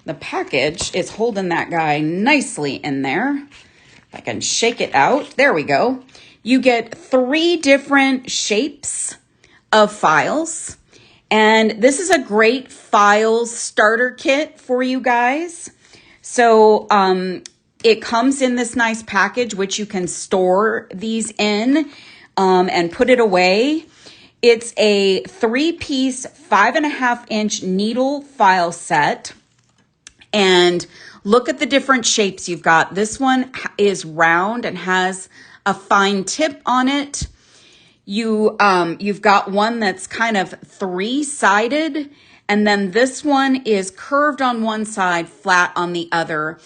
Speaker 1: the package is holding that guy nicely in there. If I can shake it out, there we go. You get 3 different shapes of files. And this is a great file starter kit for you guys. So, it comes in this nice package, which you can store these in and put it away. It's a 3-piece, 5.5-inch needle file set. And look at the different shapes you've got. This one is round and has a fine tip on it. You've got one that's kind of 3-sided. And then this one is curved on one side, flat on the other.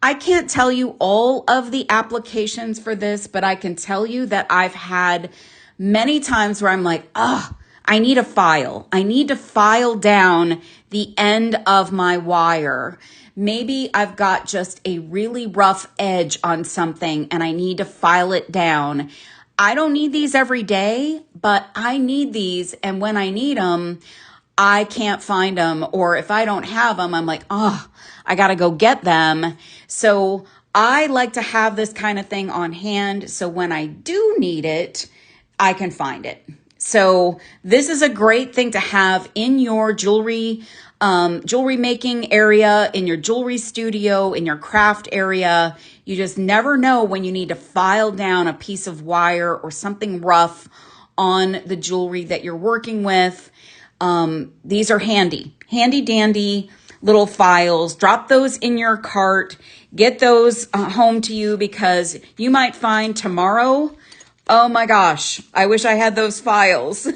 Speaker 1: I can't tell you all of the applications for this, but I can tell you that I've had many times where I'm like, I need a file. I need to file down the end of my wire. Maybe I've got just a really rough edge on something and I need to file it down. I don't need these every day, but I need these. And when I need them, I can't find them. Or if I don't have them, I'm like, I got to go get them. So I like to have this kind of thing on hand. So when I do need it, I can find it. So this is a great thing to have in your jewelry making area, in your jewelry studio, in your craft area. You just never know when you need to file down a piece of wire or something rough on the jewelry that you're working with. These are handy dandy little files. Drop those in your cart. Get those home to you, because you might find tomorrow, oh my gosh, I wish I had those files.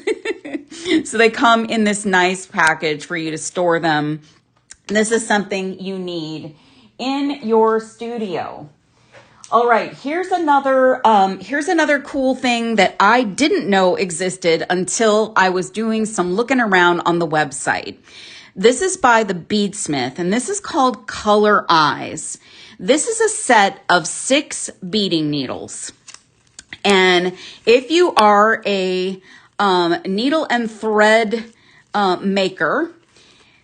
Speaker 1: So they come in this nice package for you to store them. This is something you need in your studio. All right, here's another cool thing that I didn't know existed until I was doing some looking around on the website. This is by the Beadsmith, and this is called Color Eyes. This is a set of 6 beading needles. And if you are a needle and thread maker,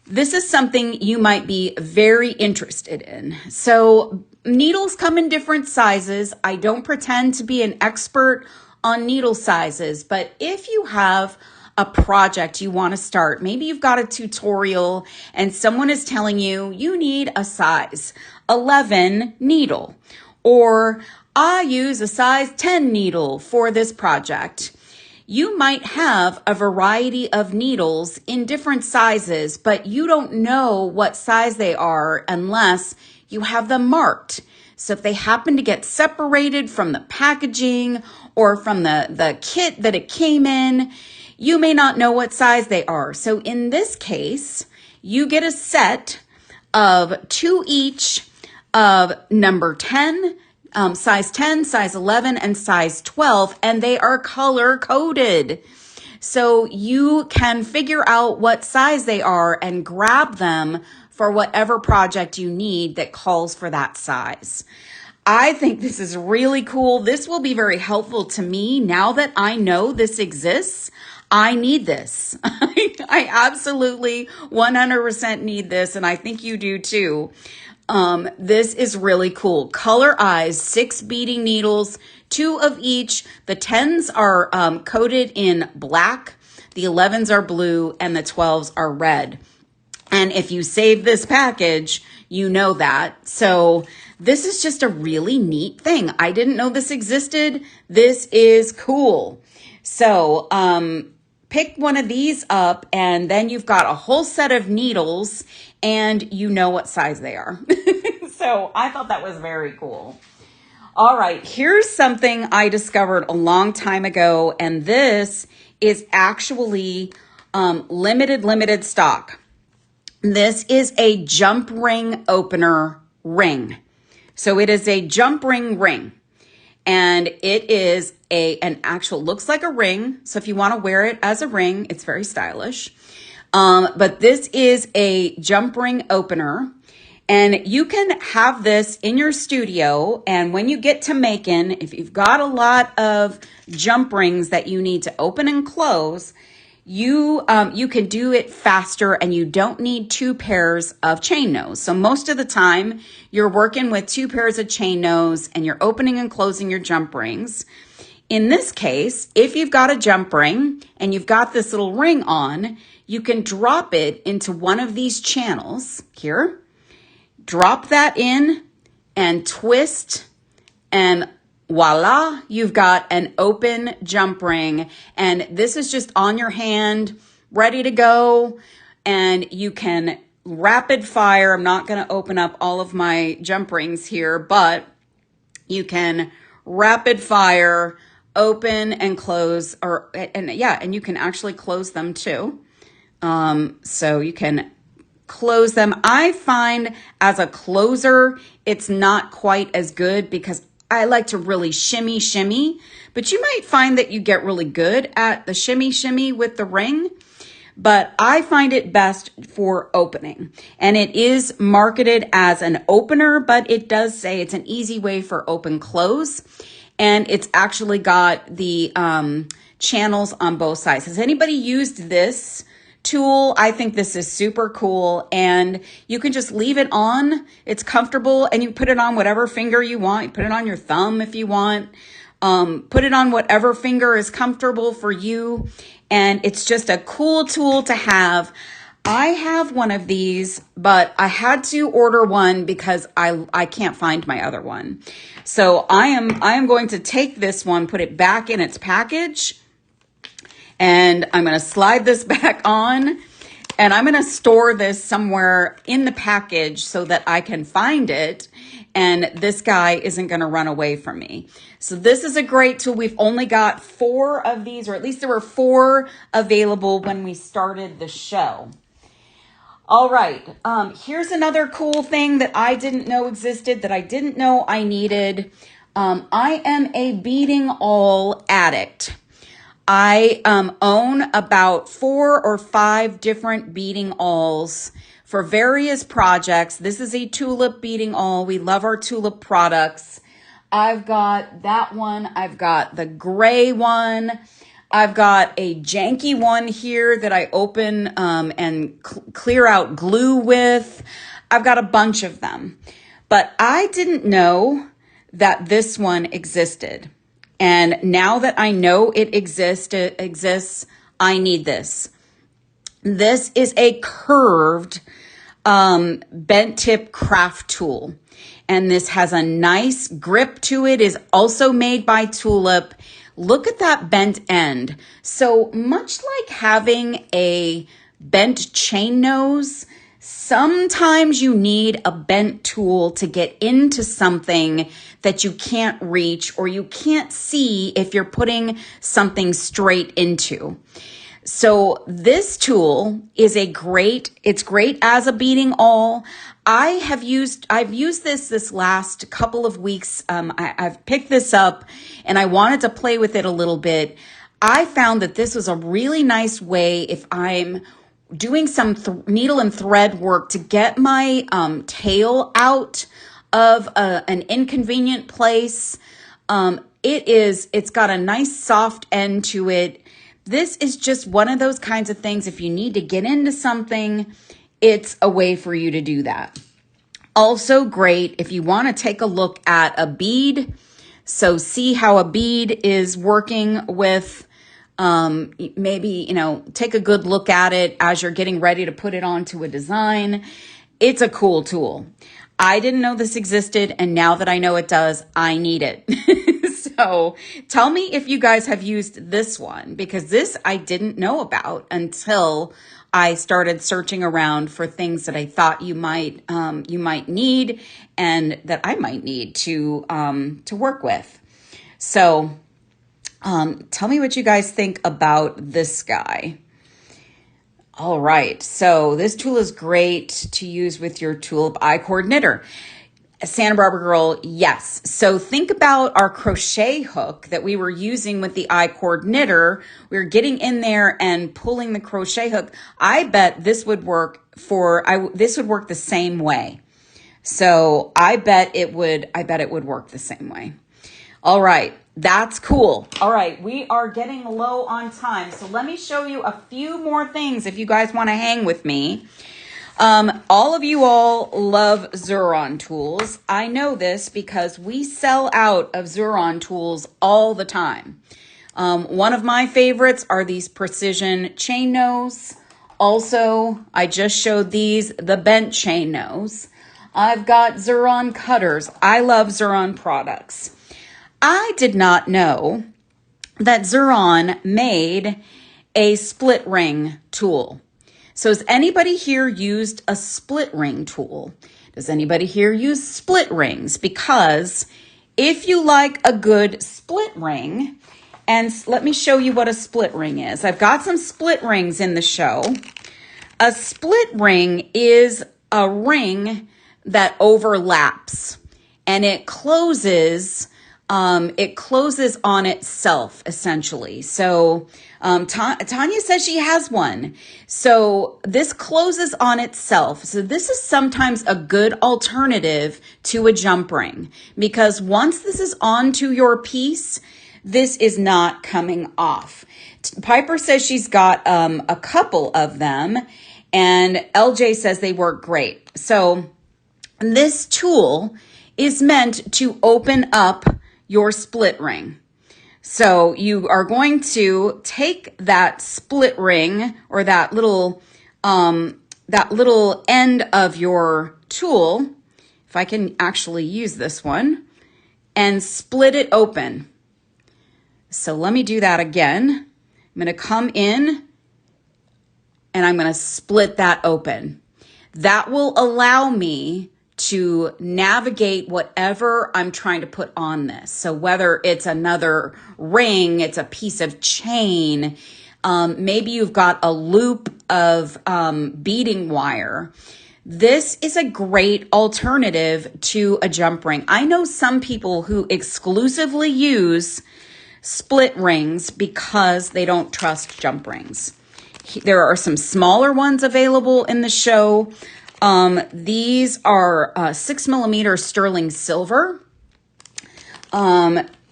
Speaker 1: this is something you might be very interested in. So needles come in different sizes. I don't pretend to be an expert on needle sizes, but if you have a project you want to start, maybe you've got a tutorial and someone is telling you you need a size 11 needle, or I use a size 10 needle for this project. You might have a variety of needles in different sizes, but you don't know what size they are unless you have them marked. So if they happen to get separated from the packaging or from the kit that it came in, you may not know what size they are. So in this case, you get a set of 2 each of number 10, size 10, size 11, and size 12, and they are color coded. So you can figure out what size they are and grab them for whatever project you need that calls for that size. I think this is really cool. This will be very helpful to me now that I know this exists. I need this. I absolutely 100% need this, and I think you do too. This is really cool. Color eyes, 6 beading needles, 2 of each. The 10s are coated in black, the 11s are blue, and the 12s are red. And if you save this package, you know that. So this is just a really neat thing. I didn't know this existed. This is cool. So pick one of these up, and then you've got a whole set of needles, and you know what size they are. So I thought that was very cool. All right, here's something I discovered a long time ago, and this is actually limited stock. This is a jump ring opener ring. So it is a jump ring, and it is an actual, looks like a ring. So if you want to wear it as a ring, it's very stylish. But this is a jump ring opener, and you can have this in your studio. And when you get to making, if you've got a lot of jump rings that you need to open and close, you can do it faster, and you don't need 2 pairs of chain nose. So most of the time you're working with 2 pairs of chain nose and you're opening and closing your jump rings. In this case, if you've got a jump ring and you've got this little ring on, you can drop it into one of these channels here. Drop that in and twist, and voila, you've got an open jump ring. And this is just on your hand, ready to go. And you can rapid fire. I'm not going to open up all of my jump rings here, but you can rapid fire, open and close, and you can actually close them too. So you can close them. I find as a closer, it's not quite as good because I like to really shimmy, but you might find that you get really good at the shimmy with the ring. But I find it best for opening. And it is marketed as an opener, but it does say it's an easy way for open close. And it's actually got the channels on both sides. Has anybody used this tool? I think this is super cool, and you can just leave it on. It's comfortable, and you put it on whatever finger you want. You put it on your thumb if you want. Put it on whatever finger is comfortable for you, and it's just a cool tool to have. I have one of these, but I had to order one because I can't find my other one. So I am going to take this one, put it back in its package, and I'm going to slide this back on, and I'm going to store this somewhere in the package so that I can find it, and this guy isn't going to run away from me. So this is a great tool. We've only got 4 of these, or at least there were 4 available when we started the show. All right, here's another cool thing that I didn't know existed, that I didn't know I needed. I am a beading awl addict. I own about 4 or 5 different beading awls for various projects. This is a tulip beading awl. We love our tulip products. I've got that one. I've got the gray one. I've got a janky one here that I open and clear out glue with. I've got a bunch of them. But I didn't know that this one existed. And now that I know it exists, I need this. This is a curved bent tip craft tool. And this has a nice grip to it. It is also made by Tulip. Look at that bent end. So much like having a bent chain nose, sometimes you need a bent tool to get into something that you can't reach or you can't see if you're putting something straight into. So this tool is it's great as a beading awl. I've used this last couple of weeks. I've picked this up and I wanted to play with it a little bit. I found that this was a really nice way if I'm doing some needle and thread work to get my tail out of an inconvenient place. It's got a nice soft end to it. This is just one of those kinds of things. If you need to get into something, it's a way for you to do that. Also great if you want to take a look at a bead. So see how a bead is working with, maybe, take a good look at it as you're getting ready to put it onto a design. It's a cool tool. I didn't know this existed, and now that I know it does, I need it. So tell me if you guys have used this one, because this I didn't know about until I started searching around for things that I thought you might need and that I might need to work with. So tell me what you guys think about this guy. All right, so this tool is great to use with your tulip I-cord knitter. Santa Barbara girl, yes. So think about our crochet hook that we were using with the I-cord knitter. We were getting in there and pulling the crochet hook. I bet this would work the same way. So I bet it would work the same way. All right, that's cool. All right, we are getting low on time. So let me show you a few more things if you guys want to hang with me. All of you all love Xuron tools. I know this because we sell out of Xuron tools all the time. One of my favorites are these precision chain nose. Also, I just showed these, the bent chain nose. I've got Xuron cutters. I love Xuron products. I did not know that Xuron made a split ring tool. So has anybody here used a split ring tool? Does anybody here use split rings? Because if you like a good split ring, and let me show you what a split ring is. I've got some split rings in the show. A split ring is a ring that overlaps and it closes on itself, essentially. So Tanya says she has one. So this closes on itself. So this is sometimes a good alternative to a jump ring, because once this is onto your piece, this is not coming off. Piper says she's got a couple of them, and LJ says they work great. So this tool is meant to open up your split ring. So you are going to take that split ring, or that little end of your tool, if I can actually use this one, and split it open. So let me do that again. I'm going to come in and I'm going to split that open. That will allow me to navigate whatever I'm trying to put on this. So whether it's another ring, it's a piece of chain, maybe you've got a loop of beading wire. This is a great alternative to a jump ring. I know some people who exclusively use split rings because they don't trust jump rings. There are some smaller ones available in the show. These are 6mm sterling silver.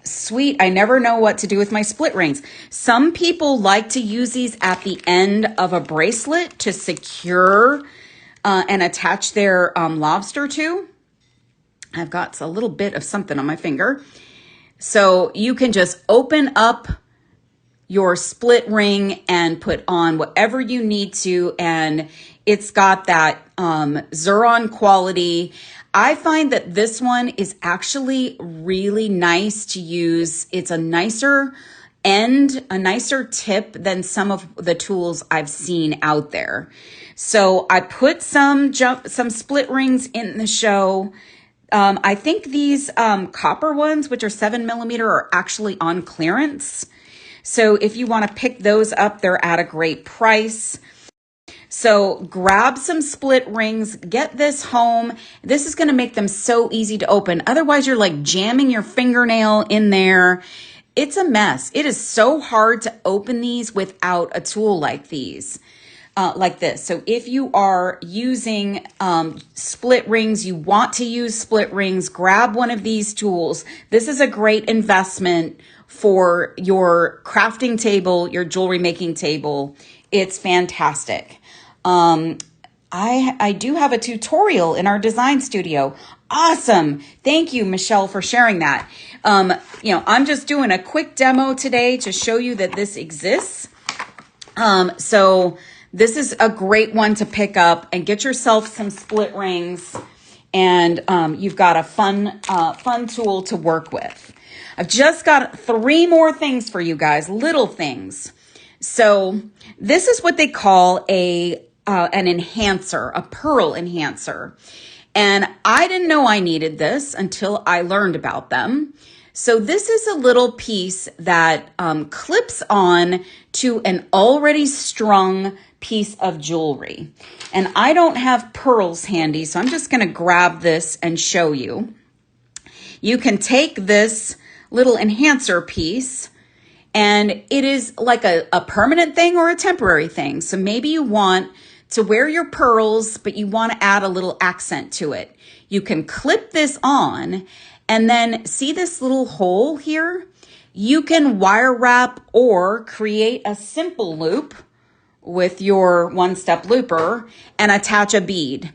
Speaker 1: Sweet. I never know what to do with my split rings. Some people like to use these at the end of a bracelet to secure and attach their lobster to. I've got a little bit of something on my finger. So you can just open up your split ring and put on whatever you need to, and it's got that Xuron quality. I find that this one is actually really nice to use. It's a nicer end, a nicer tip than some of the tools I've seen out there. So I put some split rings in the show. I think these copper ones, which are 7mm, are actually on clearance. So if you want to pick those up, they're at a great price. So grab some split rings, get this home. This is going to make them so easy to open. Otherwise, you're like jamming your fingernail in there. It's a mess. It is so hard to open these without a tool like these. Like this. So if you are using split rings, you want to use split rings, grab one of these tools. This is a great investment for your crafting table, your jewelry making table. It's fantastic. I do have a tutorial in our design studio. Awesome. Thank you, Michelle, for sharing that. I'm just doing a quick demo today to show you that this exists. So this is a great one to pick up and get yourself some split rings, and you've got a fun tool to work with. I've just got 3 more things for you guys, little things. So this is what they call an enhancer, a pearl enhancer. And I didn't know I needed this until I learned about them. So this is a little piece that clips on to an already strung piece of jewelry. And I don't have pearls handy, so I'm just going to grab this and show you. You can take this little enhancer piece, and it is like a permanent thing or a temporary thing. So maybe you want to wear your pearls, but you want to add a little accent to it. You can clip this on, and then see this little hole here? You can wire wrap or create a simple loop with your one-step looper and attach a bead.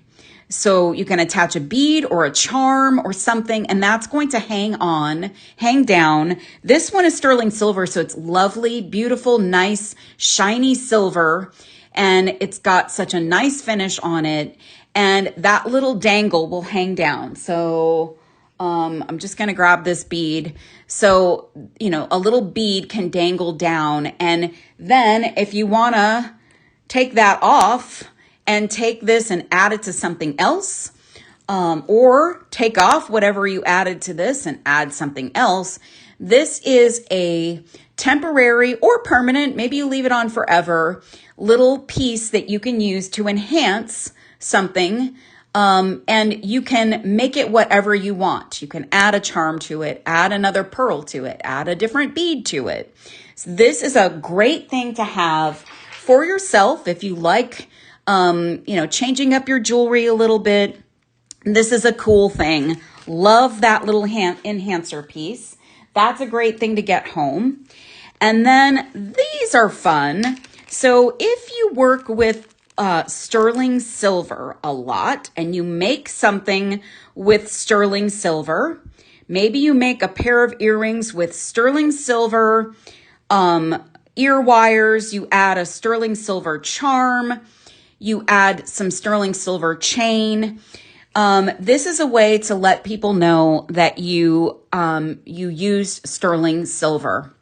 Speaker 1: So you can attach a bead or a charm or something, and that's going to hang down. This one is sterling silver, so it's lovely, beautiful, nice, shiny silver, and it's got such a nice finish on it, and that little dangle will hang down. So I'm just going to grab this bead. So, a little bead can dangle down, and then if you want to take that off and take this and add it to something else, or take off whatever you added to this and add something else. This is a temporary or permanent, maybe you leave it on forever, little piece that you can use to enhance something. And you can make it whatever you want. You can add a charm to it, add another pearl to it, add a different bead to it. So this is a great thing to have for yourself if you like, changing up your jewelry a little bit. This is a cool thing. Love that little enhancer piece. That's a great thing to get home. And then these are fun. So if you work with sterling silver a lot and you make something with sterling silver, maybe you make a pair of earrings with sterling silver, ear wires, you add a sterling silver charm, you add some sterling silver chain. This is a way to let people know that you used sterling silver.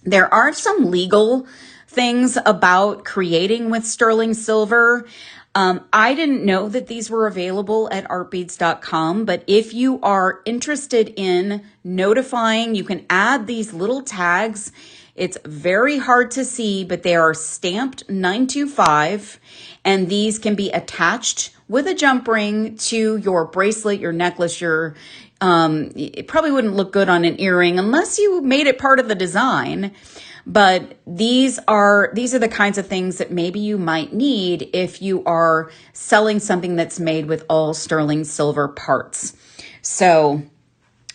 Speaker 1: There are some legal things about creating with sterling silver. I didn't know that these were available at artbeads.com, but if you are interested in notifying, you can add these little tags. It's very hard to see, but they are stamped 925, and these can be attached with a jump ring to your bracelet, your necklace, it probably wouldn't look good on an earring unless you made it part of the design. But these are the kinds of things that maybe you might need if you are selling something that's made with all sterling silver parts. So,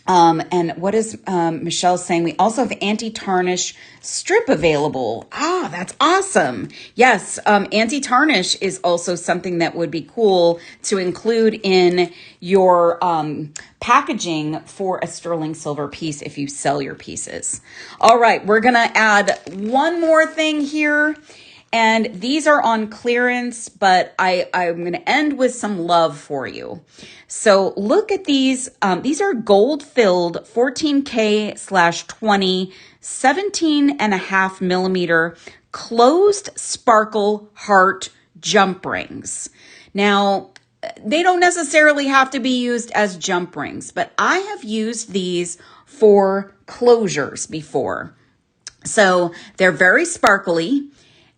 Speaker 1: and what is Michelle saying? We also have anti-tarnish strip available. Ah, that's awesome. Yes, anti-tarnish is also something that would be cool to include in your packaging for a sterling silver piece if you sell your pieces. All right, we're going to add one more thing here. And these are on clearance, but I'm going to end with some love for you. So look at these. These are gold filled 14K/20, 17.5 millimeter closed sparkle heart jump rings. Now, they don't necessarily have to be used as jump rings, but I have used these for closures before. So they're very sparkly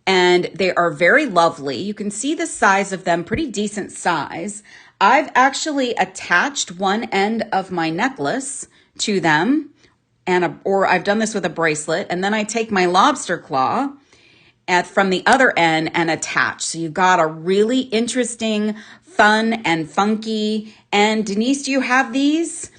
Speaker 1: and they are very lovely. You can see the size of them, pretty decent size. I've actually attached one end of my necklace to them, or I've done this with a bracelet, and then I take my lobster claw from the other end and attach. So you've got a really interesting, fun and funky. And Denise, do you have these?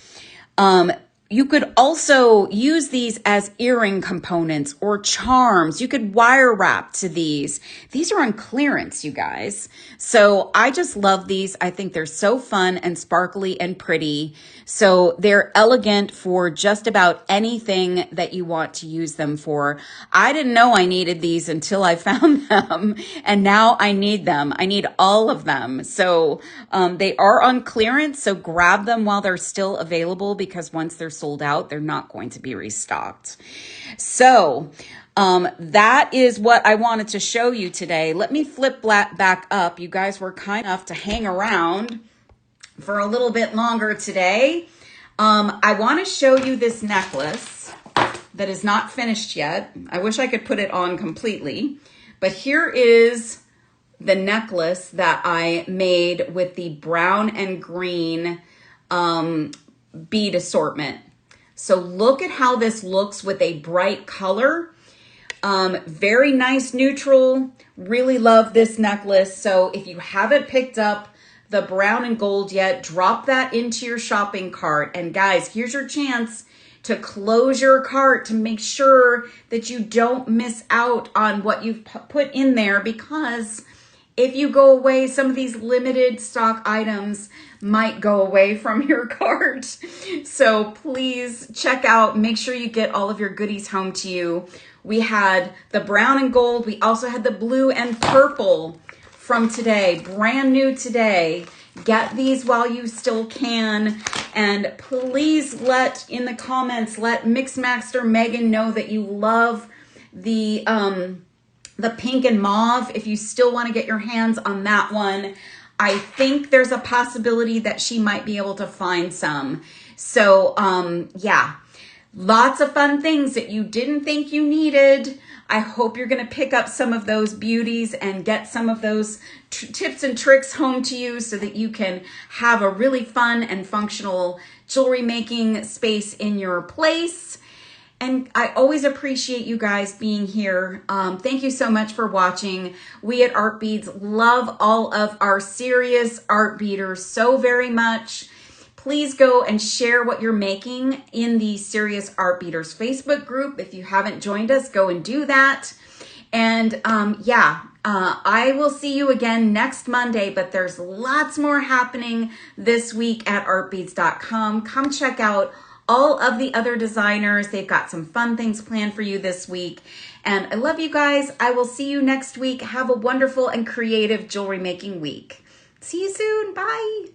Speaker 1: You could also use these as earring components or charms. You could wire wrap to these. These are on clearance, you guys. So I just love these. I think they're so fun and sparkly and pretty. So they're elegant for just about anything that you want to use them for. I didn't know I needed these until I found them, and now I need them. I need all of them. So they are on clearance, so grab them while they're still available, because once they're sold out, they're not going to be restocked. So that is what I wanted to show you today. Let me flip back up. You guys were kind enough to hang around for a little bit longer today. I want to show you this necklace that is not finished yet. I wish I could put it on completely, but here is the necklace that I made with the brown and green bead assortment. So look at how this looks with a bright color. Very nice neutral. Really love this necklace. So if you haven't picked up the brown and gold yet, drop that into your shopping cart. And guys, here's your chance to close your cart to make sure that you don't miss out on what you've put in there, because if you go away, some of these limited stock items might go away from your cart. So please check out, make sure you get all of your goodies home to you. We had the brown and gold. We also had the blue and purple from today, brand new today. Get these while you still can. And please in the comments, let Mixmaster Megan know that you love the pink and mauve. If you still want to get your hands on that one, I think there's a possibility that she might be able to find some. So yeah, lots of fun things that you didn't think you needed. I hope you're going to pick up some of those beauties and get some of those tips and tricks home to you so that you can have a really fun and functional jewelry making space in your place. And I always appreciate you guys being here. Thank you so much for watching. We at Art Beads love all of our serious art beaders so very much. Please go and share what you're making in the Serious Art Beaders Facebook group. If you haven't joined us, go and do that. And I will see you again next Monday, but there's lots more happening this week at artbeads.com. Come check out all of the other designers. They've got some fun things planned for you this week. And I love you guys. I will see you next week. Have a wonderful and creative jewelry making week. See you soon. Bye.